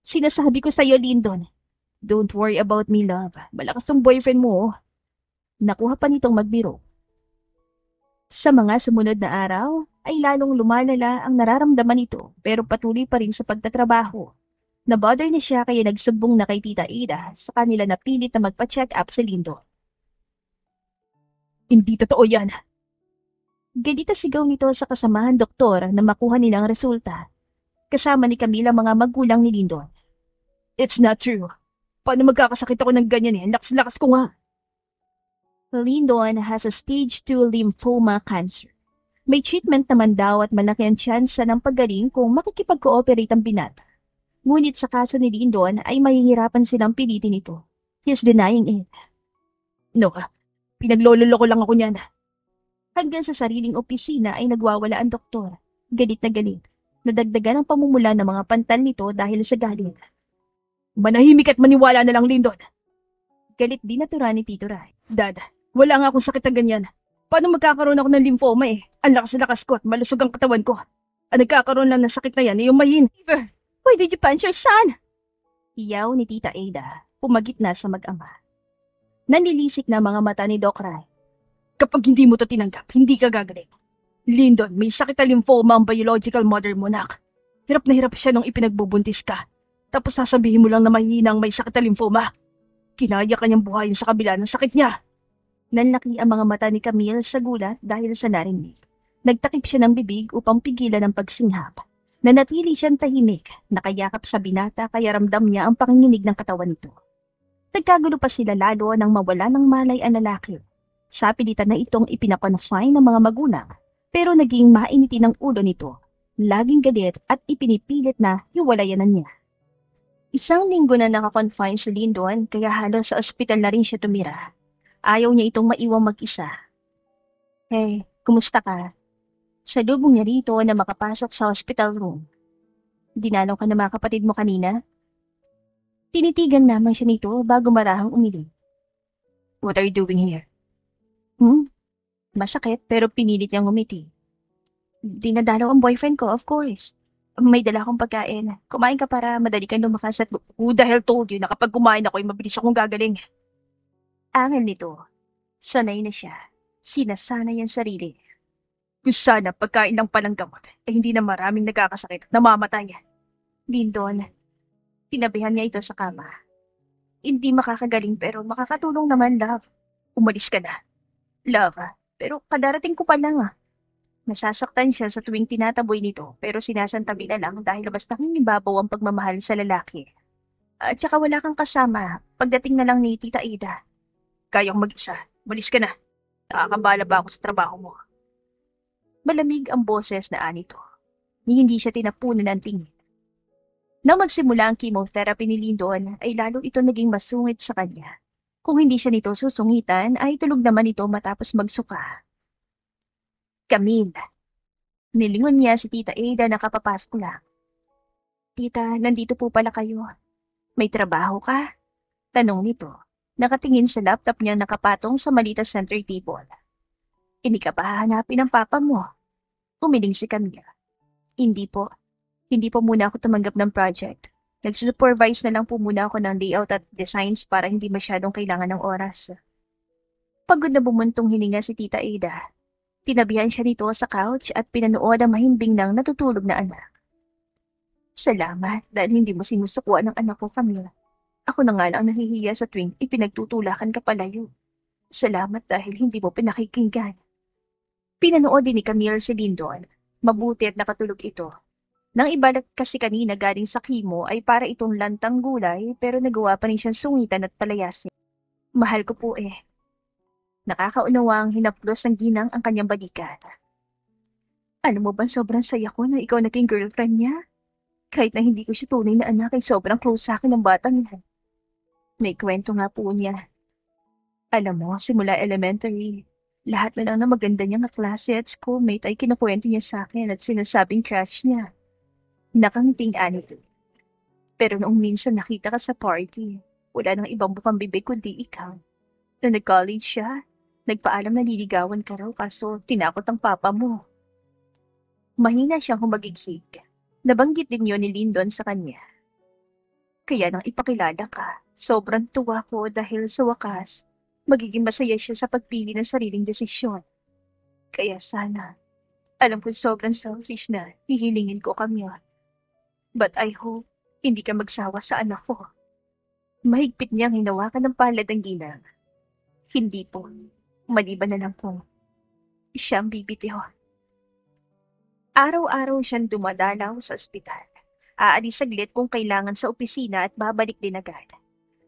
Sinasabi ko sa'yo, Lindon. Don't worry about me, love. Malakas tong boyfriend mo. Nakuha pa nitong magbiro. Sa mga sumunod na araw, ay lalong lumalala ang nararamdaman nito pero patuloy pa rin sa pagtatrabaho. Nabother na siya kaya nagsumbong na kay Tita Ada sa kanila na pilit na magpa-check up si Lindon. Hindi totoo yan. Galit na sigaw nito sa kasamahan doktor na makuha nilang resulta. Kasama ni Camila mga magulang ni Lindon. It's not true. Paano magkakasakit ako ng ganyan eh? Lakas-lakas ko nga. Lindon has a stage 2 lymphoma cancer. May treatment naman daw at malaki ang tsansa ng paggaling kung makikipag-cooperate ang binata. Ngunit sa kaso ni Lindon ay mahihirapan silang pilitin ito. He's denying it. No, pinaglololo ko lang ako niyan. Hanggang sa sariling opisina ay nagwawala ang doktor. Galit na galit. Nadagdagan ang pamumula ng mga pantal nito dahil sa galit. Manahimik at maniwala na lang, Lindon. Galit din natura ni Tito Ray. Dad, wala nga akong sakit na ganyan. Paano magkakaroon ako ng lymphoma eh? Ang lakas-lakas ko at malusog ang katawan ko. Ang nagkakaroon lang ng sakit na yan ay yung mahin. Fever. Why did you punch your son? Iyaw ni Tita Ada, pumagit na sa mag-ama. Nanilisik na mga mata ni Doc Ray. Kapag hindi mo to tinanggap, hindi ka gagaling. Lindon, may sakit na lymphoma ang biological mother mo, nak. Hirap na hirap siya nung ipinagbubuntis ka. Tapos sasabihin mo lang na mahina ang may sakit na lymphoma. Kinaya kanyang buhayin sa kabila ng sakit niya. Nanlaki ang mga mata ni Camille sa gulat dahil sa narinig. Nagtakip siya ng bibig upang pigilan ang pagsinghap. Nanatili siyang tahimik, nakayakap sa binata kaya ramdam niya ang panginginig ng katawan nito. Nagkagulo pa sila lalo nang mawala ng malay ang lalaki. Sa pilitan na itong ipinakonfine ng mga magulang, pero naging mainiti ng ulo nito. Laging galit at ipinipilit na hiwalayan na niya. Isang linggo na nakakonfine si Lindon kaya halos sa ospital na rin siya tumira. Ayaw niya itong maiwang mag-isa. Hey, kumusta ka? Sa lubong niya rito na makapasok sa hospital room. Dinalaw ka na mga kapatid mo kanina? Tinitigan lamang siya nito bago marahang umili. What are you doing here? Masakit pero pinilit niyang umiti. Dinadalaw ang boyfriend ko, of course. May dala akong pagkain. Kumain ka para madali kang lumakas at who the hell told you na kapag kumain ako ay mabilis akong gagaling. Angel nito. Sanay na siya. Sinasanay ang sarili. Kung sana pagkain lang palang gamot ay hindi na maraming nagkakasakit at namamatay. Lindon, tinabihan niya ito sa kama. Hindi makakagaling pero makakatulong naman, love. Umalis ka na. Love, pero kadarating ko pa lang. Nasasaktan siya sa tuwing tinataboy nito pero sinasantabi na lang dahil mas nangingibabaw ang pagmamahal sa lalaki. At saka wala kang kasama pagdating na lang ni Tita Ida. Kayang mag-isa. Umalis ka na. Nakakabala ba ako sa trabaho mo? Malamig ang boses na anito. Hindi siya tinapunan ng tingin. Nang magsimula ang chemotherapy ni Lindon ay lalo ito naging masungit sa kanya. Kung hindi siya nito susungitan ay tulog naman ito matapos magsuka. Camille. Nilingon niya si Tita Ada na kapapasok lang. Tita, nandito po pala kayo. May trabaho ka? Tanong nito. Nakatingin sa laptop niya nakapatong sa malita center table. Hindi ka ba hahanapin ng papa mo? Umiling si Camille. Hindi po. Hindi po muna ako tumanggap ng project. Nagsusupervise na lang po muna ako ng layout at designs para hindi masyadong kailangan ng oras. Pagod na bumuntong hininga si Tita Ada. Tinabihan siya nito sa couch at pinanood ang mahimbing ng natutulog na anak. Salamat dahil hindi mo sinusukuan ng anak ko, Camille. Ako na nga lang nahihiya sa tuwing ipinagtutulakan ka palayo. Salamat dahil hindi mo pinakikinggan. Pinanood din ni Camille si Lindon. Mabuti at nakatulog ito. Nang ibalik kasi kanina galing sa chemo ay para itong lantang gulay pero nagawa pa rin siyang sungitan at palayasin. Mahal ko po eh. Nakakaunawang hinaplos ng ginang ang kanyang balikat. Alam mo ba sobrang saya ko na ikaw naging girlfriend niya? Kahit na hindi ko siya tunay na anak ay sobrang close sa akin ng batang yan. Naikwento nga po niya. Alam mo, simula elementary, lahat na lang na maganda niyang kaklase at schoolmate ay kinukwento niya sa akin at sinasabing crush niya. Nakangiting anito. Pero noong minsan nakita ka sa party, wala nang ibang bukang bibig kundi ikaw. Noong nag-college siya, nagpaalam na liligawan ka raw kaso tinakot ang papa mo. Mahina siyang humagighig. Nabanggit din yun ni Lindon sa kanya. Kaya nang ipakilala ka, sobrang tuwa ko dahil sa wakas, magiging masaya siya sa pagpili ng sariling desisyon. Kaya sana, alam ko sobrang selfish na hihilingin ko kami. But I hope hindi ka magsawa sa anak ko. Mahigpit niyang hinawakan ng palad ang ginang. Hindi po, maliban na lang po. Siya ang bibitiw. Araw-araw siyang dumadalaw sa ospital. Aalis saglit kung kailangan sa opisina at babalik din agad.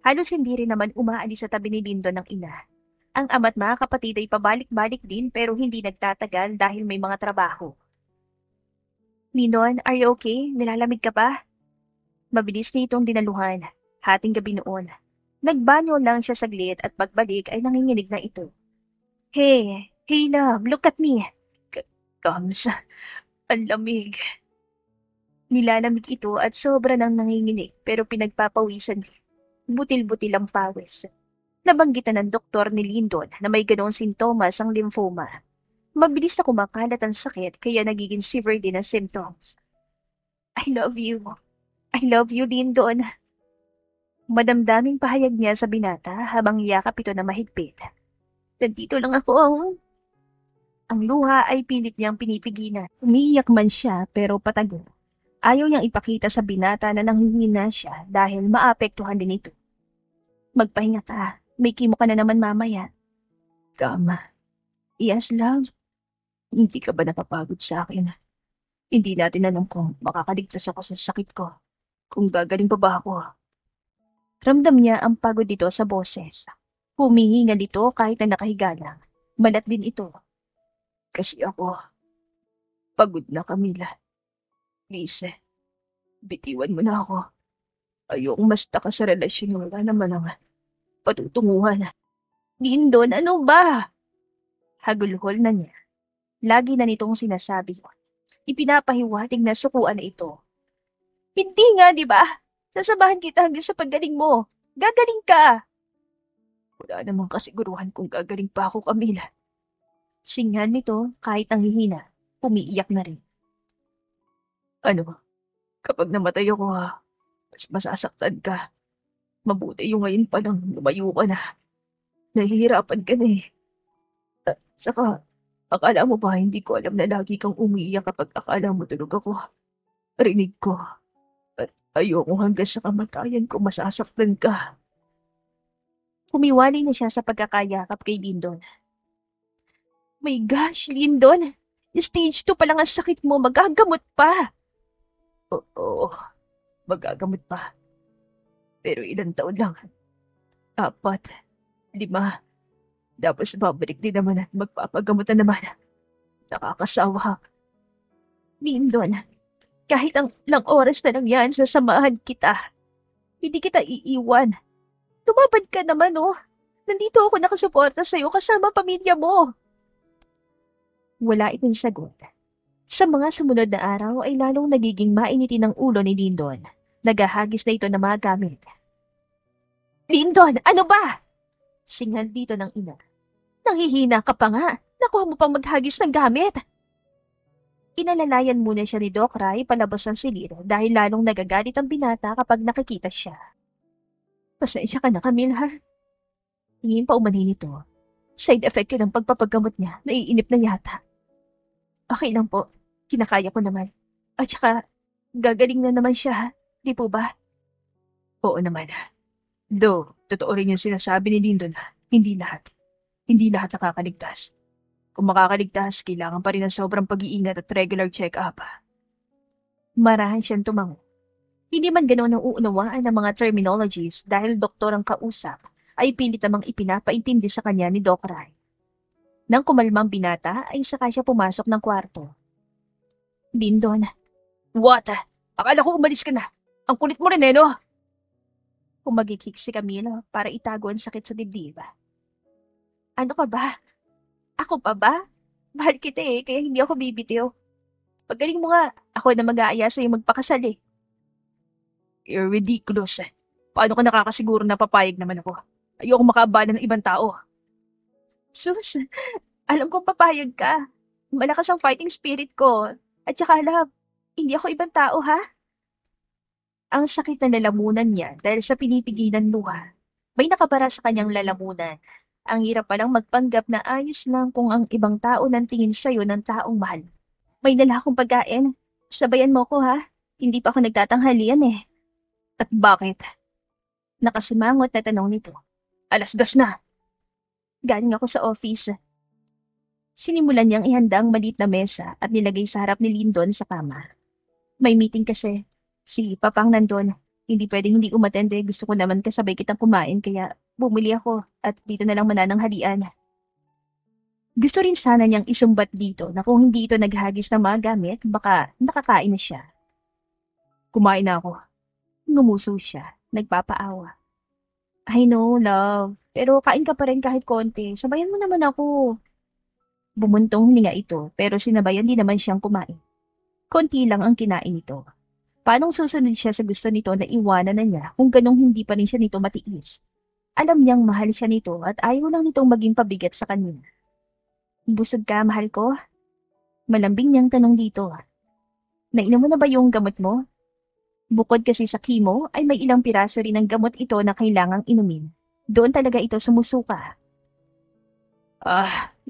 Halos hindi rin naman umaalis sa tabi ni Lindon ng ina. Ang ama't mga kapatid ay pabalik-balik din pero hindi nagtatagal dahil may mga trabaho. Lindon, are you okay? Nilalamig ka ba? Mabilis niya itong dinaluhan. Hating gabi noon. Nagbanyo lang siya saglit at pagbalik ay nanginginig na ito. Hey love, look at me. Kams, ang lamig. Nilalamig ito at sobra nang nanginginig pero pinagpapawisan din. Butil-butil ang pawis. Nabanggitan ng doktor ni Lindon na may ganoong sintomas ang lymphoma. Mabilis na kumakalat ang sakit kaya nagiging severe din ang symptoms. I love you. I love you, Lindon. Madamdaming pahayag niya sa binata habang yakap ito na mahigpit. Nandito lang ako. Ang luha ay pilit niyang pinipigilan. Umiiyak man siya pero patago. Ayaw niyang ipakita sa binata na nanghihina siya dahil maapektuhan din ito. Magpahinga ka. May kimo ka na naman mamaya. Kama. Yes, love. Hindi ka ba napapagod sa akin? Hindi natin alam kung makakaligtas ako sa sakit ko. Kung gagaling pa ba ako? Ramdam niya ang pagod dito sa boses. Humihinga dito kahit na nakahiga lang. Malat din ito. Kasi ako, pagod na, Camila. Please, bitiwan mo na ako. Ayokong basta ka sa relasyon wala naman ang patutunguhan. Lindon, ano ba? Hagulhol na niya. Lagi na nitong sinasabi ko. Ipinapahiwatig na sukuan na ito. Hindi nga, di ba? Sasabahan kita hanggang sa paggaling mo. Gagaling ka. Wala namang kasiguruhan kung gagaling pa ako, Camila. Singhan nito kahit ang hihina, umiiyak na rin. Ano? Kapag namatay ako mas masasaktan ka. Mabuti yung ngayon pa lang lumayo ka na. Nahihirapan ka na eh. Saka, akala mo ba hindi ko alam na lagi kang umiiyak kapag akala mo tulog ako? Rinig ko. At ayoko hanggang sa kamatayan ko masasaktan ka. Humiwalay na siya sa pagkakayakap kay Lindon. My gosh, Lindon! Stage 2 pa lang ang sakit mo, magagamot pa! Oo, magagamot pa. Pero ilang taon lang? 4, 5. Tapos babalik din naman at magpapagamot na naman. Nakakasawa ka. Lindon, kahit ang ilang oras na lang yan, sasamahan kita. Hindi kita iiwan. Tumabad ka naman, oh. Nandito ako nakasuporta sa'yo kasama pamilya mo. Wala itong sagot. Sa mga sumunod na araw ay lalong nagiging mainitin ang ulo ni Lindon. Nagahagis na ito ng mga gamit. Lindon, ano ba? Singal dito ng ina. Nanghihina ka pa nga. Nakuha mo pang maghagis ng gamit. Inalalayan muna siya ni Doc Ray palabas ng silid dahil lalong nagagalit ang binata kapag nakikita siya. Pasensya ka na, Camille, ha? Hingin pa umanin nito. Side effect yun ang pagpapagamot niya. Naiinip na yata. Okay lang po. Kinakaya ko naman. At saka, gagaling na naman siya, ha? Di po ba? Oo naman. Totoo rin yung sinasabi ni Lindon na hindi lahat. Hindi lahat nakakaligtas. Kung makakaligtas, kailangan pa rin ng sobrang pag-iingat at regular check-up. Marahan siyang tumango. Hindi man ganoon ang uunawaan ng mga terminologies dahil doktor ang kausap, ay pilit namang ipinapaintindi sa kanya ni Doc Ray. Nang kumalmang binata, ay saka siya pumasok ng kwarto. Lindon. What? Akala ko umalis ka na. Ang kulit mo rin no? Humagikik si Camille para itago ang sakit sa dibdib. Ano ka ba? Ako pa ba? Mahal kita kaya hindi ako bibitiw. Pagaling mo nga, ako na mag-aaya sa'yo magpakasal You're ridiculous. Paano ka nakakasiguro na papayag naman ako? Ayoko makaabala ng ibang tao. Sus, alam kong papayag ka. Malakas ang fighting spirit ko. At saka alam, hindi ako ibang tao, ha? Ang sakit na lalamunan niya dahil sa pinipigilan luha. May nakabara sa kanyang lalamunan. Ang hirap palang magpanggap na ayos lang kung ang ibang tao nang tingin sa'yo ng taong mahal. May dala akong pagkain. Sabayan mo ko, ha? Hindi pa ako nagtatanghalian At bakit? Nakasimangot na tanong nito. 2:00 na. Galing ako sa office. Sinimulan niyang ihanda ang maliit na mesa at nilagay sa harap ni Lindon sa kama. May meeting kasi. Si Papang nandun. Hindi pwedeng hindi umatende. Gusto ko naman kasabay kitang kumain kaya bumili ako at dito na lang manananghalian. Gusto rin sana niyang isumbat dito na kung hindi ito naghagis ng mga gamit, baka nakakain na siya. Kumain na ako. Ngumuso siya, nagpapaawa. I know, love. Pero kain ka pa rin kahit konti. Sabayan mo naman ako. Bumuntong hininga ito, pero sinabayan din naman siyang kumain. Konti lang ang kinain nito. Paanong susunod siya sa gusto nito na iwanan na niya kung ganong hindi pa rin siya nito matiis? Alam niyang mahal siya nito at ayaw lang nitong maging pabigat sa kanya. Busog ka, mahal ko? Malambing niyang tanong dito. Nainom mo na ba yung gamot mo? Bukod kasi sa chemo, ay may ilang piraso rin ng gamot ito na kailangang inumin. Doon talaga ito sumusuka.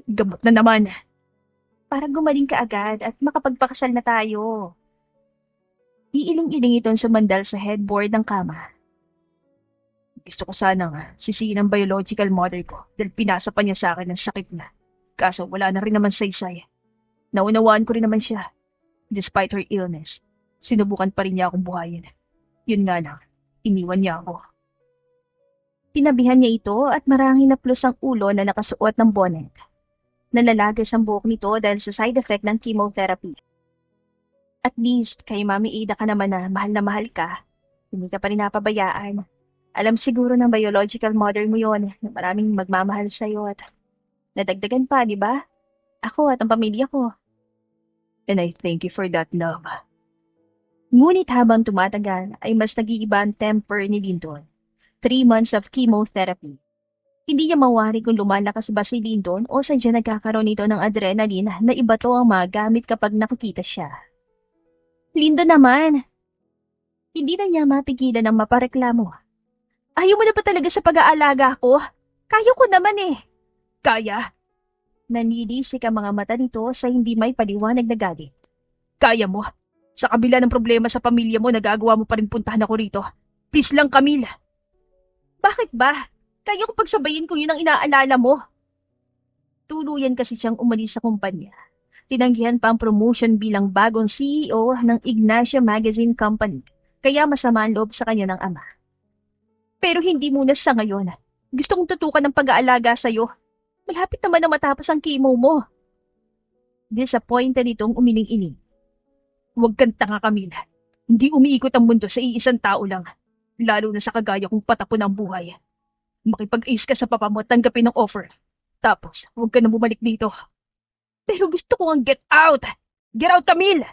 Gamot na naman. Para gumaling ka agad at makapagpakasal na tayo. Iiling-iling itong sumandal sa headboard ng kama. Gusto ko sanang sisihin ang biological mother ko dahil pinasa pa niya sa akin ng sakit na. Kaso wala na rin naman saysay. Naunawaan ko rin naman siya. Despite her illness. Sinubukan pa rin niya akong buhayin. Yun nga lang, iniwan niya ako. Tinabihan niya ito at marangin na plus ang ulo na nakasuot ng bonnet. Nalalagas ang buhok nito dahil sa side effect ng chemotherapy. At least, kay Mami Ada ka naman na mahal ka. Hindi ka pa rin napabayaan. Alam siguro ng biological mother mo yon na maraming magmamahal sa'yo at nadagdagan pa, di ba? Ako at ang pamilya ko. And I thank you for that, love. Ngunit habang tumatagal ay mas nag-iiba ang temper ni Lindon. 3 months of chemotherapy. Hindi niya mawari kung lumalakas ba si Lindon o sadya nagkakaroon nito ng adrenaline na iba to ang magamit kapag nakikita siya. Lindon naman! Hindi na niya mapigilan ng mapareklamo. Ayaw mo na ba talaga sa pag-aalaga ko? Kaya ko naman eh. Kaya? Nanilisik ang mga mata nito sa hindi may paliwanag na galit. Kaya mo? Sa kabila ng problema sa pamilya mo, nagagawa mo pa rin puntahan ako rito. Please lang, Camille. Bakit ba? Kaya ko pagsabayin kung yun ang inaalala mo. Tuluyan kasi siyang umalis sa kumpanya. Tinanggihan pa ang promotion bilang bagong CEO ng Ignacia Magazine Company, kaya masama ang loob sa kanya ng ama. Pero hindi muna sa ngayon. Gusto kong tutukan ng pag-aalaga sa'yo. Malapit naman na matapos ang chemo mo. Disappointed itong umiling-iling. Huwag kang tanga, Camila. Hindi umiikot ang mundo sa iisang tao lang. Lalo na sa kagaya kong patapon ang buhay. Makipag-ace ka sa papa mo at tanggapin ang offer. Tapos, huwag ka na bumalik dito. Pero gusto ko ang get out! Get out, Camille!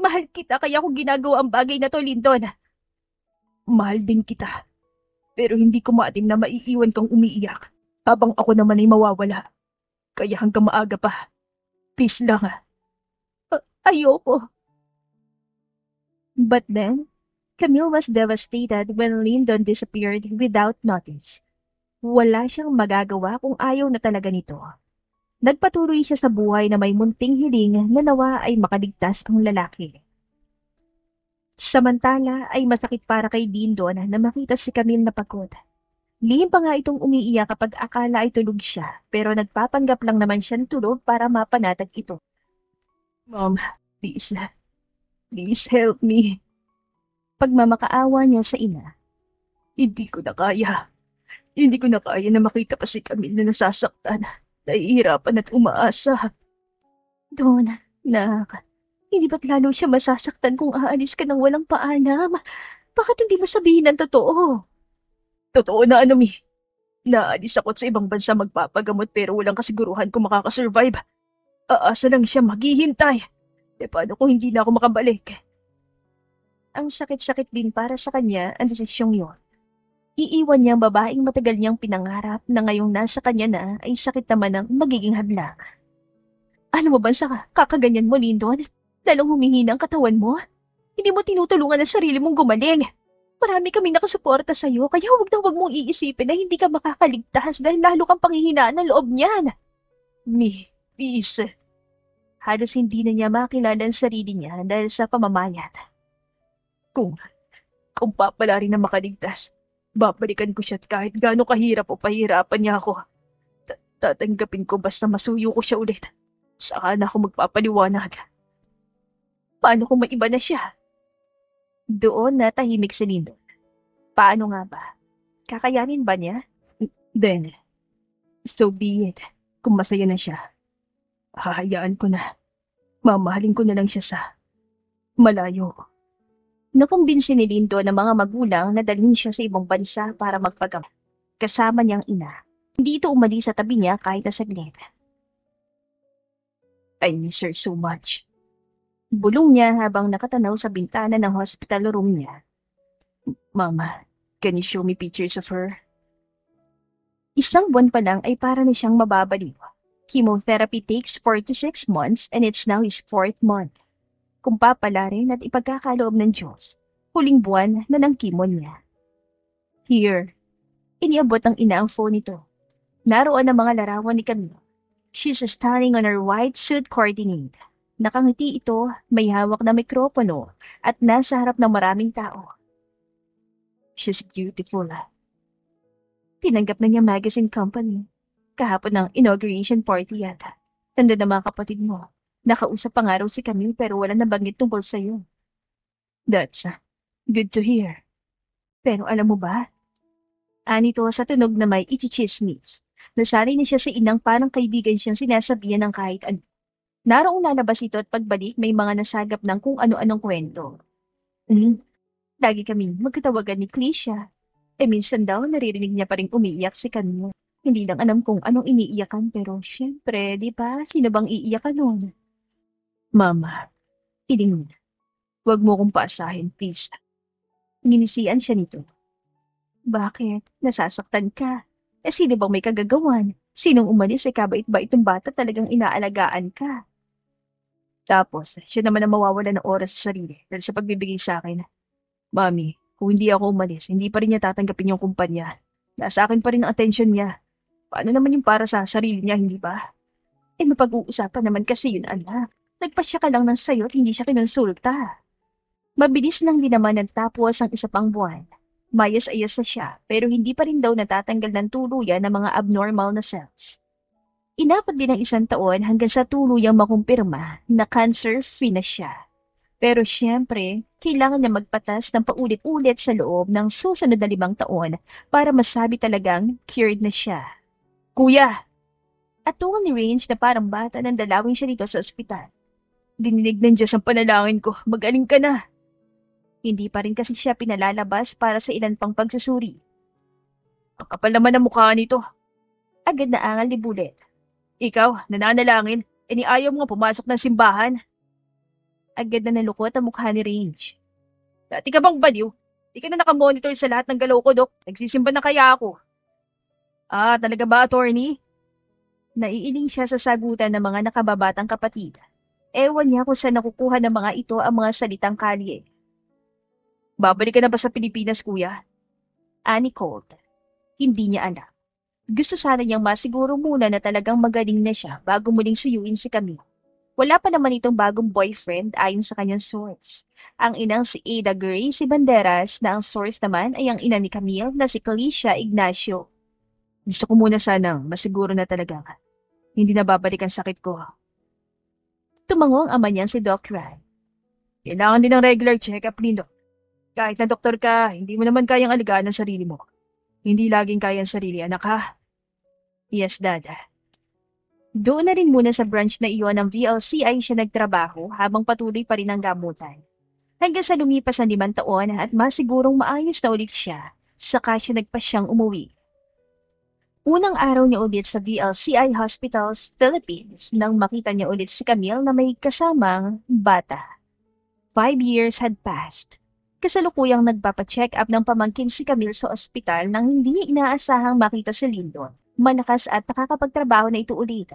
Mahal kita kaya ako ginagawa ang bagay na to, Lyndon. Mahal din kita. Pero hindi ko maatim na maiiwan kang umiiyak habang ako naman ay mawawala. Kaya hanggang maaga pa. Please lang. Ayoko. But then, Camille was devastated when Lyndon disappeared without notice. Wala siyang magagawa kung ayaw na talaga nito. Nagpatuloy siya sa buhay na may munting hiling na nawa ay makaligtas ang lalaki. Samantala ay masakit para kay Lyndon na makita si Camille na pagod. Lihim pa nga itong umiiyak kapag akala ay tulog siya, pero nagpapanggap lang naman siyang tulog para mapanatag ito. Mom, please. Please help me. Pagmamakaawa niya sa ina. Hindi ko na kaya. Hindi ko na kaya na makita pa si Camille na nasasaktan. Nahihirapan at umaasa. Don, nak, hindi ba't lalo siya masasaktan kung aalis ka ng walang paalam? Bakit hindi mo sabihin ang totoo? Totoo na, Mi. Naalis ako sa ibang bansa magpapagamot pero walang kasiguruhan kung makakasurvive. Aasa lang siya maghihintay. Paano kung hindi na ako makabalik? Ang sakit-sakit din para sa kanya ang desisyong yon. Iiwan niya ang babaeng matagal niyang pinangarap na ngayong nasa kanya na ay sakit naman ang magiging hadlang. Alam mo ba sa kakaganyan mo, Lyndon? Lalong humihina ang katawan mo? Hindi mo tinutulungan ang sarili mong gumaling. Marami kaming nakasuporta sa'yo kaya huwag mong iisipin na hindi ka makakaligtas dahil lalo kang panghihinaan ng loob niyan. Mi, please. Halos hindi na niya makilala ang sarili niya dahil sa pamamayat. Kung papala rin na makaligtas, babalikan ko siya at kahit gaano kahirap o pahirapan niya ako. Tatanggapin ko basta masuyo ko siya ulit. Saka na ako magpapaliwanag. Paano kung may iba na siya? Doon na tahimik si Lyndon. Paano nga ba? Kakayanin ba niya? Then, so be it. Kung masaya na siya, hahayaan ko na. Mamahalin ko na lang siya sa malayo. Nakumbinsi ni Lyndon ng mga magulang na dalhin siya sa ibang bansa para magpagamot. Kasama niyang ina. Hindi ito umalis sa tabi niya kahit na saglit. I miss her so much. Bulong niya habang nakatanaw sa bintana ng hospital room niya. Mama, can you show me pictures of her? Isang buwan pa lang ay para na siyang mababaliw. Chemotherapy takes 4 to 6 months and it's now his 4th month. Kung papalarin at ipagkakaloob ng Diyos, huling buwan na ng chemo niya. Here, iniabot ng ina ang phone nito. Naroon ang mga larawan ni Camille. She's standing on her white suit coordinate. Nakangiti ito, may hawak na mikropono at nasa harap ng maraming tao. She's beautiful. Tinanggap na niya magazine company. Kahapon ng inauguration party yata. Tanda na mga kapatid mo. Nakausap pa nga raw si Camille pero wala nabanggit tungkol sa'yo. That's good to hear. Pero alam mo ba? Anito sa tunog na may ichichismis. Nasanay na siya sa inang parang kaibigan siyang sinasabihan ng kahit ano. Naroong lalabas ito at pagbalik may mga nasagap ng kung ano-anong kwento. Lagi kaming magkatawagan ni Clecia. Minsan daw naririnig niya pa rin umiiyak si Camille. Hindi lang alam kung anong iniiyakan pero syempre, di ba? Sino bang iiyakan nun? Mama, iling na. Huwag mo kong paasahin, please. Nginisian siya nito. Bakit? Nasasaktan ka? Sino bang may kagagawan? Sinong umalis kabait-bait itong bata talagang inaalagaan ka? Tapos, siya naman ang mawawala ng oras sa sarili dahil sa pagbibigay sa akin. Mami, kung hindi ako umalis, hindi pa rin niya tatanggapin yung kumpanya. Nasa akin pa rin ang atensyon niya. Paano naman yung para sa sarili niya, hindi ba? Eh mapag-uusapan naman kasi yun, anak. Nagpasya ka lang ng sayo at hindi siya kinonsulta. Mabilis lang din naman nagtapos ang isa pang buwan. Mayas-ayos na siya pero hindi pa rin daw natatanggal ng tuluyan ng mga abnormal na cells. Inabot din ng 1 taon hanggang sa tuluyang makumpirma na cancer-free na siya. Pero siyempre, kailangan niya magpatas ng paulit-ulit sa loob ng susunod na 5 taon para masabi talagang cured na siya. Kuya! At tungo ni Range na parang bata nang dalawin siya dito sa ospital. Dininig ng Diyos ang panalangin ko, magaling ka na. Hindi pa rin kasi siya pinalalabas para sa ilan pang pagsusuri. Ang kapal naman ang mukha nito. Agad na angal ni Bullet. Ikaw, nananalangin, iniayaw mo nga pumasok ng simbahan. Agad na nalukot ang mukha ni Range. Dati ka bang baliw? Di ka na nakamonitor sa lahat ng galaw ko, Dok. Nagsisimba na kaya ako. Ah, talaga ba, attorney? Naiiling siya sa sagutan ng mga nakababatang kapatid. Ewan niya kung saan nakukuha ng mga ito ang mga salitang kalye. Babalik ka na ba sa Pilipinas, kuya? Ani Colt. Hindi niya alam. Gusto sana niyang masiguro muna na talagang magaling na siya bago muling suyuin si Camille. Wala pa naman itong bagong boyfriend ayon sa kanyang source. Ang inang si Ada Gracie Banderas na ang source naman ay ang ina ni Camille na si Calicia Ignacio. Gusto ko muna sanang masiguro na talaga hindi na babalik ang sakit ko. Tumango ang ama niyan si Doc Rai. Kailangan din ng regular check-up, Lindo. Kahit na doktor ka, hindi mo naman kayang alagaan ang sarili mo. Hindi laging kaya ang sarili, anak ha? Yes, Dada. Doon na rin muna sa branch na iyon ng VLCI siya nagtrabaho habang patuloy pa rin ang gamutan. Hanggang sa lumipas ang 5 taon at masigurong maayos na ulit siya, saka siya nagpasyang umuwi. Unang araw niya ulit sa VLCI Hospitals, Philippines nang makita niya ulit si Camille na may kasamang bata. 5 years had passed. Kasalukuyang nagpapacheck up ng pamangkin si Camille sa ospital nang hindi niya inaasahang makita si Lyndon. Malakas at nakakapagtrabaho na ito ulit.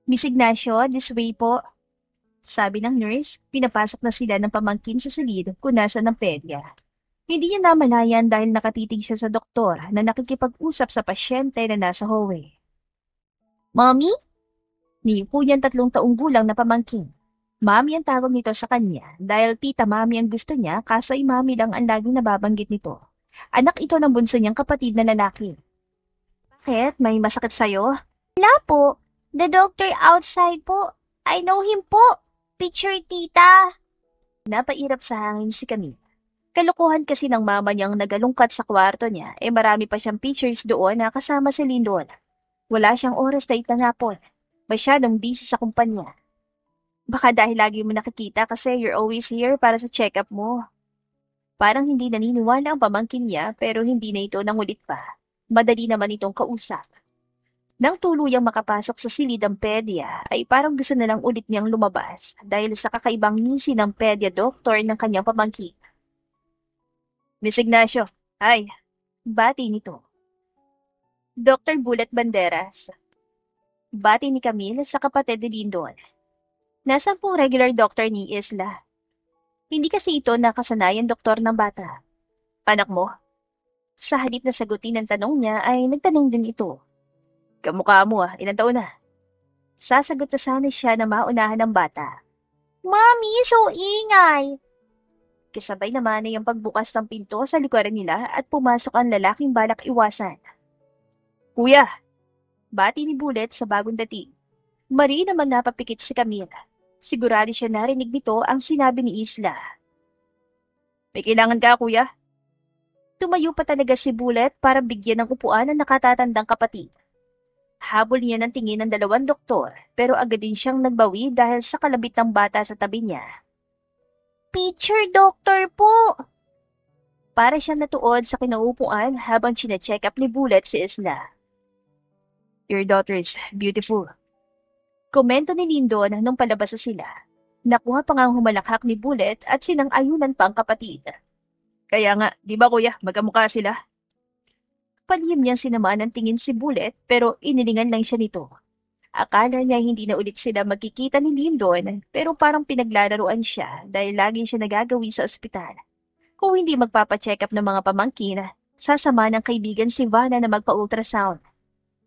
Miss Ignacio, this way po. Sabi ng nurse, pinapasok na sila ng pamangkin sa silid kung nasa ng pedya. Hindi niya namalayan dahil nakatitig siya sa doktor na nakikipag-usap sa pasyente na nasa hallway. Mommy? Niyo po yan 3 taong gulang na pamangkin. Mami ang tawag nito sa kanya dahil tita Mami ang gusto niya kaso ay Mami lang ang laging nababanggit nito. Anak ito ng bunso niyang kapatid na lalaki. Bakit? May masakit sa'yo? Wala po. The doctor outside po. I know him po. Picture tita. Napairap sa hangin si Camille. Kalukuhan kasi ng mama niyang nagalungkat sa kwarto niya marami pa siyang pictures doon na kasama si Lyndon. Wala siyang oras na itanapon. Masyadong busy sa kumpanya. Baka dahil lagi mo nakikita kasi you're always here para sa check-up mo. Parang hindi naniniwala ang pamangkin niya pero hindi na ito nangulit pa. Madali naman itong kausap. Nang tuluyang makapasok sa silid ang pedya ay parang gusto na lang ulit niyang lumabas dahil sa kakaibang ngisi ng pedya doktor ng kanyang pamangkin. Miss Ignacio, hi. Bati nito. Dr. Bullet Banderas. Bati ni Camille sa kapatid ni Lyndon. Nasaan pong regular doctor ni Isla? Hindi kasi ito nakasanayan doktor ng bata. Anak mo? Sa halip na sagutin ang tanong niya ay nagtanong din ito. Kamukha mo ilang taon na? Sasagot na sana siya na maunahan ng bata. Mommy, so ingay. Kasabay naman ay ang pagbukas ng pinto sa likuran nila at pumasok ang lalaking balak iwasan. Kuya! Bati ni Bullet sa bagong dating. Mari naman napapikit si Camille. Sigurado siya narinig nito ang sinabi ni Isla. May kailangan ka, kuya? Tumayo pa talaga si Bullet para bigyan ng upuan ang nakatatandang kapatid. Habol niya ng tingin ng 2 doktor pero agad din siyang nagbawi dahil sa kalabit ng bata sa tabi niya. Picture doctor po. Para siyang natuod sa kinaupuan habang chine-check up ni Bullet si Isla. Your daughter is beautiful. Komento ni Lyndon nung palabas na sila. Nakuha pa ngang humalakhak ni Bullet at sinang-ayunan pa ang kapatid. Kaya nga, di ba kuya, magkamukha sila? Palihim niyang sinamaan ng tingin si Bullet pero inilingan lang siya nito. Akala niya hindi na ulit sila magkikita ni Lyndon pero parang pinaglalaruan siya dahil lagi siya nagagawi sa ospital. Kung hindi magpapacheck up ng mga pamangkin, sasama ng kaibigan si Vanna na magpa-ultrasound.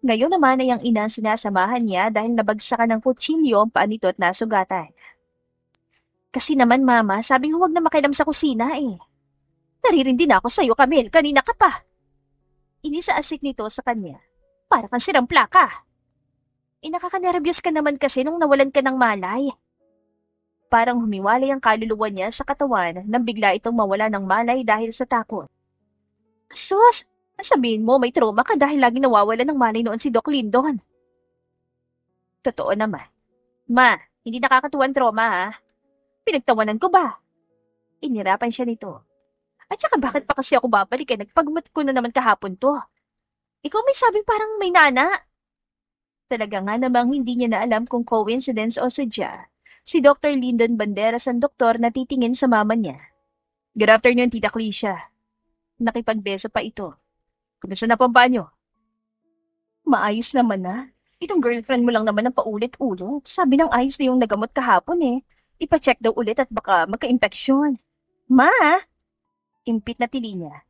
Ngayon naman ay ang ina ang sinasamahan niya dahil nabagsakan ng kutsilyo ang paa nito at nasugatan. Kasi naman mama, sabi huwag na makialam sa kusina eh. Naririndi na ako sa'yo, Camille. Kanina ka pa. Inisaasik nito sa kanya. Para kang sirang plaka. Nakakanerbiyos ka naman kasi nung nawalan ka ng malay. Parang humiwalay ang kaluluwa niya sa katawan nang bigla itong mawala ng malay dahil sa takot. Sus! Sabihin mo may trauma ka dahil lagi nawawala ng malay noon si Doc Lindon. Totoo naman. Ma, hindi nakakatuwan trauma ha. Pinagtawanan ko ba? Inirapan siya nito. At saka bakit pa kasi ako babalik eh? Nagpagmat ko na naman kahapon to. Ikaw may sabing parang may nana. Talaga nga namang hindi niya na alam kung coincidence o sadya. Si Dr. Lyndon Banderas ang doktor na titingin sa mama niya. Good afternoon, Tita Clecia. Nakipagbeso pa ito. Kumusta na po ang paa niyo? Maayos naman na. Itong girlfriend mo lang naman ang paulit-ulit. Sabi ng ayos na yung nagamot kahapon eh. Ipacheck daw ulit at baka magka-impeksyon. Ma! Impit na tili niya.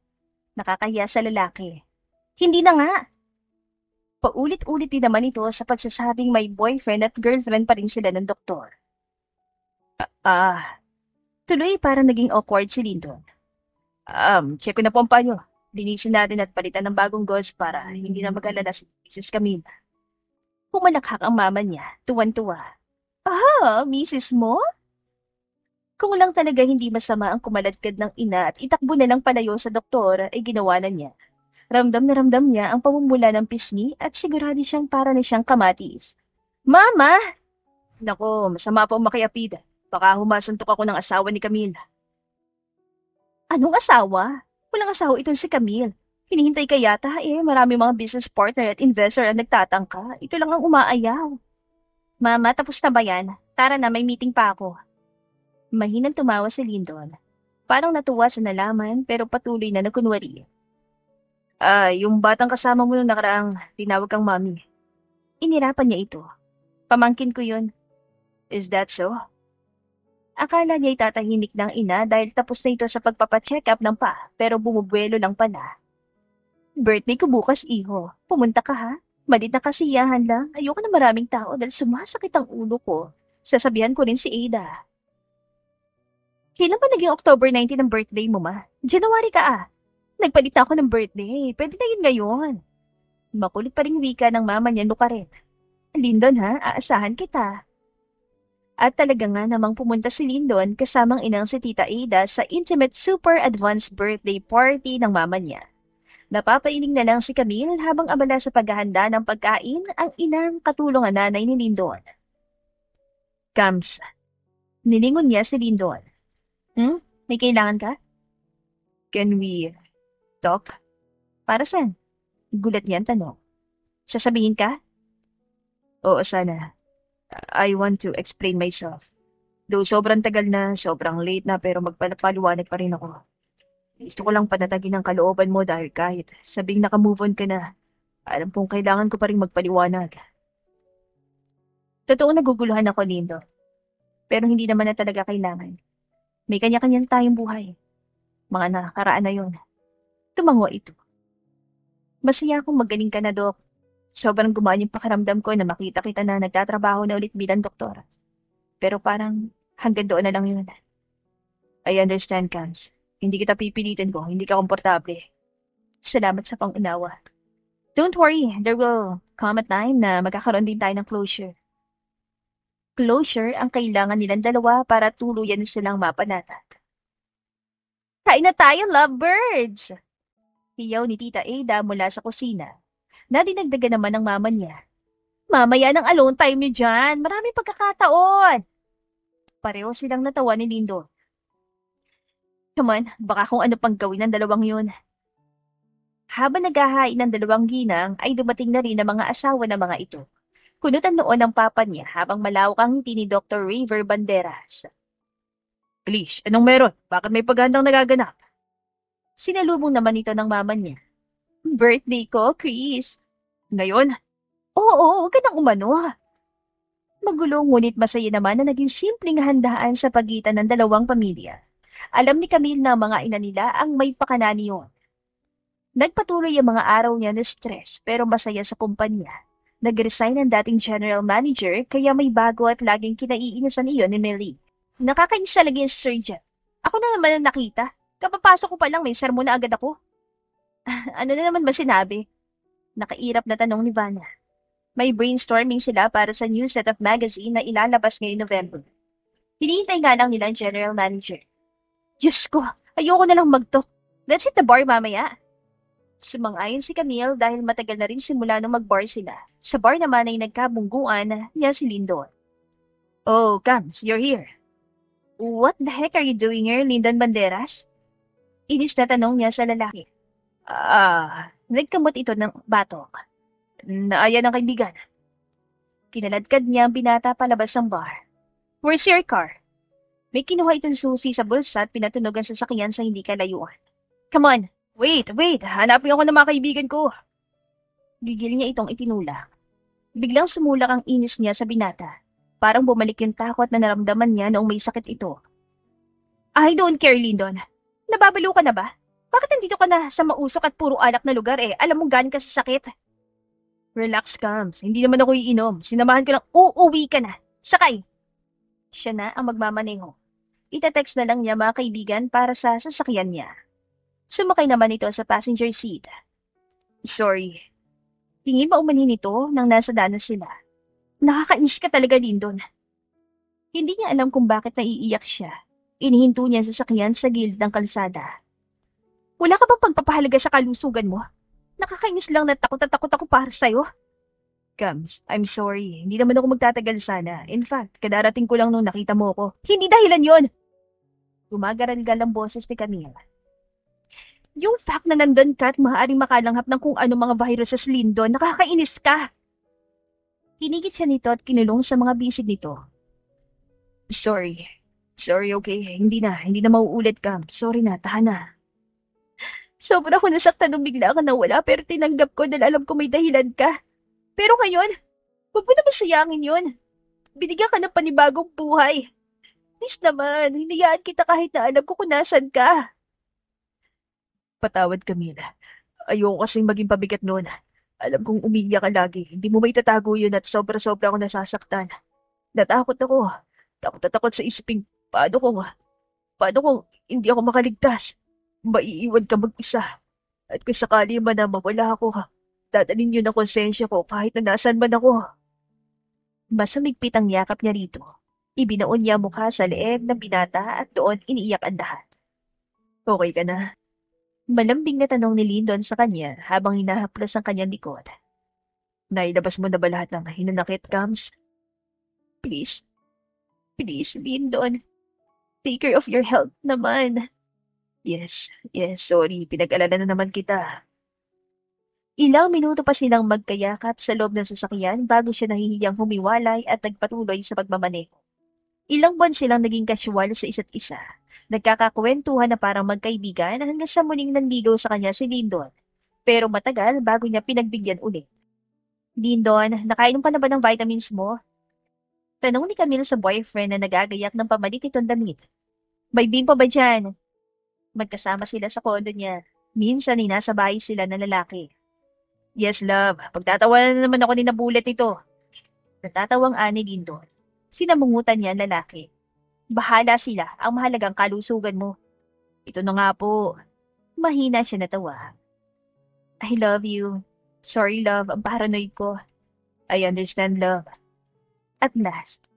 Nakakahiya sa lalaki. Hindi na nga. Paulit-ulit din naman ito sa pagsasabing may boyfriend at girlfriend pa rin sila ng doktor. Tuloy parang naging awkward si Lyndon. Check ko na po ang panyo. Linisin natin at palitan ng bagong gauze para hindi na mag-alala si Mrs. Camille. Pumalakhak ang mama niya, tuwan-tuwa. Mrs. mo? Kung lang talaga hindi masama ang kumaladkad ng ina at itakbo na lang palayo sa doktor ay ginawa na niya. Ramdam na ramdam niya ang pamumula ng pisngi at sigurado siyang para na siyang kamatis. Mama! Nako, masama po makiapid. Baka humasuntok ako ng asawa ni Camille. Anong asawa? Walang asawa itong si Camille. Hinihintay ka yata marami mga business partner at investor ang nagtatangka. Ito lang ang umaayaw. Mama, tapos na ba yan? Tara na, may meeting pa ako. Mahinang tumawa si Lyndon. Parang natuwa sa nalaman pero patuloy na nagkunwari. Yung batang kasama mo nung nakaraang tinawag kang mami. Inirapan niya ito. Pamangkin ko yun. Is that so? Akala niya itatahimik ng ina dahil tapos na ito sa pagpapacheck up ng paa pero bumubuelo lang pala. Birthday ko bukas, iho. Pumunta ka ha? Malit na kasiyahan lang. Ayoko na maraming tao dahil sumasakit ang ulo ko. Sasabihan ko rin si Ada. Kailan ba naging October 19 ang birthday mo, ma? January ka Nagpalit ako ng birthday. Pwede na yun ngayon. Makulit pa rin wika ng mama niya Lucaret. Lyndon ha, aasahan kita. At talaga nga namang pumunta si Lyndon kasamang inang si Tita Ada sa intimate super advanced birthday party ng mama niya. Napapailing na lang si Camille habang abala sa paghahanda ng pagkain ang inang katulong nanay ni Lyndon. Kams, nilingon niya si Lyndon. May kailangan ka? Can we talk? Para saan? Gulat niya ang tanong. Sasabihin ka? Oo, sana. I want to explain myself. Though sobrang tagal na, sobrang late na pero magpapaliwanag pa rin ako. Gusto ko lang panatagin ang kalooban mo dahil kahit sabing nakamove on ka na, alam kong kailangan ko pa rin magpaliwanag. Totoo naguguluhan ako, Lindo. Pero hindi naman na talaga kailangan. May kanya-kanyang tayong buhay. Mga nakaraan na yun. Tumango ito. Masaya akong magaling ka na, Dok. Sobrang gumaan yung pakiramdam ko na makita kita na nagtatrabaho na ulit bilang doktor. Pero parang hanggang doon na lang yun. I understand, Cams. Hindi kita pipilitin ko, hindi ka komportable. Salamat sa pang-unawa. Don't worry, there will come a time na magkakaroon din tayo ng closure. Closure ang kailangan nilang dalawa para tuluyan silang mapanatag. Kain na tayo, lovebirds! Hiyaw ni Tita Ada mula sa kusina. Nadinagdagan naman ng mama niya. Mamaya ng alone time niyo dyan. Maraming pagkakataon. Pareho silang natawa ni Lindo. Come on, baka kung ano pang gawin ng dalawang yun. Habang naghahain ng dalawang ginang, ay dumating na rin ang mga asawa ng mga ito. Kunutan noon ang papa niya habang malawak ang ngiti ni Dr. River Banderas. Klish, anong meron? Bakit may paghandang nagaganap? Sinalubong naman ito ng mama niya. Birthday ko, Chris. Ngayon? Oo, huwag ka nang umano. Magulo ngunit masaya naman na naging simpleng handaan sa pagitan ng dalawang pamilya. Alam ni Camille na mga ina nila ang may pakanani yun. Nagpatuloy ang mga araw niya na stress pero masaya sa kumpanya. Nag-resign ang dating general manager kaya may bago at laging kinaiinisan iyon ni Millie. Nakakainis talaga yung surgeon. Ako na naman ang nakita. Kapapasok ko pa lang may sermon na agad ako. Ano na naman ba sinabi? Nakairap na tanong ni Vanna. May brainstorming sila para sa new set of magazine na ilalabas ngayong November. Hinihintay nga lang nila ang general manager. Diyos ko, ayoko na lang mag-talk. Let's hit the bar mamaya. Sumang-ayon si Camille dahil matagal na rin simula nung mag-bar sila. Sa bar naman ay nagkabungguan niya si Lyndon. Oh, Cams, you're here. What the heck are you doing here, Lyndon Banderas? Inis na tanong niya sa lalaki. Nagkamot ito ng batok. Naaya ng kaibigan. Kinaladkad niya ang binata palabas ng bar. Where's your car? May kinuha itong susi sa bulsa at pinatunog ang sasakyan sa hindi kalayuan. Come on! Wait! Hanapin ako ng mga kaibigan ko! Gigil niya itong itinulak. Biglang sumulak ang inis niya sa binata. Parang bumalik yung takot na naramdaman niya noong may sakit ito. I don't care, Lyndon. Nababalo ka na ba? Bakit nandito ka na sa mausok at puro alak na lugar eh? Alam mong galing ka sa sakit. Relax, Cams. Hindi naman ako iinom. Sinamahan ko lang, uuwi ka na. Sakay! Siya na ang magmamaneho. Itatext na lang niya mga kaibigan para sa sasakyan niya. Sumakay naman ito sa passenger seat. Sorry. Hingi ba umanhin ito nang nasa danas sila? Nakakainis ka talaga, Lyndon. Hindi niya alam kung bakit naiiyak siya. Inihinto niya ang sasakyan sa gilid ng kalsada. Wala ka bang pagpapahalaga sa kalusugan mo? Nakakainis lang na takot ako para sa'yo. Cams, I'm sorry. Hindi naman ako magtatagal sana. In fact, kadarating ko lang nung nakita mo ko. Hindi dahilan yon. Gumagaral-gal ang boses ni Camille. Yung fact na nandun ka at maaaring makalanghap ng kung ano mga viruses, Lyndon, nakakainis ka. Hinigit siya nito at kinulong sa mga bisig nito. Sorry, okay. Hindi na mauulit, Cam. Sorry na, tahan na. Sobra ko nasaktan nung bigla ka nawala pero tinanggap ko dahil alam ko may dahilan ka. Pero ngayon, huwag mo naman sayangin yun. Binigyan ka ng panibagong buhay. Please naman, hinayaan kita kahit na alam ko kung nasan ka. Patawad, Camila. Ayoko kasing maging pabigat noon. Alam kong umiiyak ka lagi. Hindi mo maitatago yun at sobra-sobra ako nasasaktan. Natakot ako. Takot sa isiping, paano kung hindi ako makaligtas? Maiiwan ka mag-isa. At kung sakali man na mawala ako, dadalhin yun ang konsensya ko kahit na nasan man ako. Masumigpit ang yakap niya rito. Ibinaon niya mukha sa leeg ng binata at doon iniiyak ang lahat. Okay ka na? Malambing na tanong ni Lyndon sa kanya habang hinahaplos ang kanyang likod. Nailabas mo na ba lahat ng hinanakit, Cams? Please, Lyndon. Take care of your health naman. Yes, sorry. Pinag-alala na naman kita. Ilang minuto pa silang magkayakap sa loob ng sasakyan bago siya nahihiyang humiwalay at nagpatuloy sa pagmamaneho. Ilang buwan silang naging kasyual sa isa't isa. Nagkakakwentuhan na parang magkaibigan hanggang sa muling nanligaw sa kanya si Lyndon. Pero matagal bago niya pinagbigyan ulit. Lyndon, nakainom ka na ba ng vitamins mo? Tanong ni Camille sa boyfriend na nagagayak ng pamalit itong damit. May bimpo ba dyan? Magkasama sila sa kondo niya. Minsan ay nasa bahay sila na lalaki. Yes, love. Pagtatawanan na naman ako ni Nabulat ito. Natatawang ani Lyndon. Sinamungutan niya ang lalaki. Bahala sila. Ang mahalagang kalusugan mo. Ito na nga po. Mahina siya natawa. I love you. Sorry, love. Ang paranoid ko. I understand, love. At last,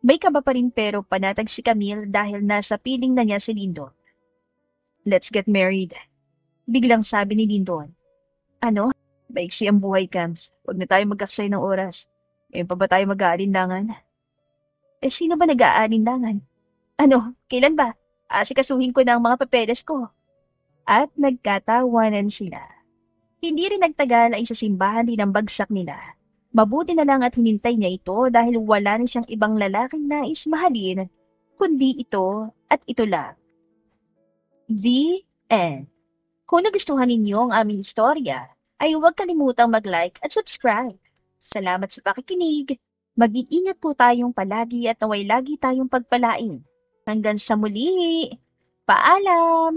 may kaba pa rin pero panatag si Camille dahil nasa piling na niya si Lyndon. Let's get married. Biglang sabi ni Lyndon. Ano? Maiksi ang buhay, Cams. Huwag na tayo magkaksay ng oras. Ngayon pa ba tayo mag-aalinlangan? Sino ba nag-aalinlangan? Ano? Kailan ba? Asikasuhin ko na ang mga papeles ko. At nagkatawanan sila. Hindi rin nagtagal ay sa simbahan din ang bagsak nila. Mabuti na lang at hinintay niya ito dahil wala na siyang ibang lalaking nais mahalin, kundi ito at ito lang. The end. Kung nagustuhan ninyo ang aming istorya, ay huwag kalimutang mag-like at subscribe. Salamat sa pakikinig. Mag-iingat po tayong palagi at naway lagi tayong pagpalain. Hanggang sa muli! Paalam!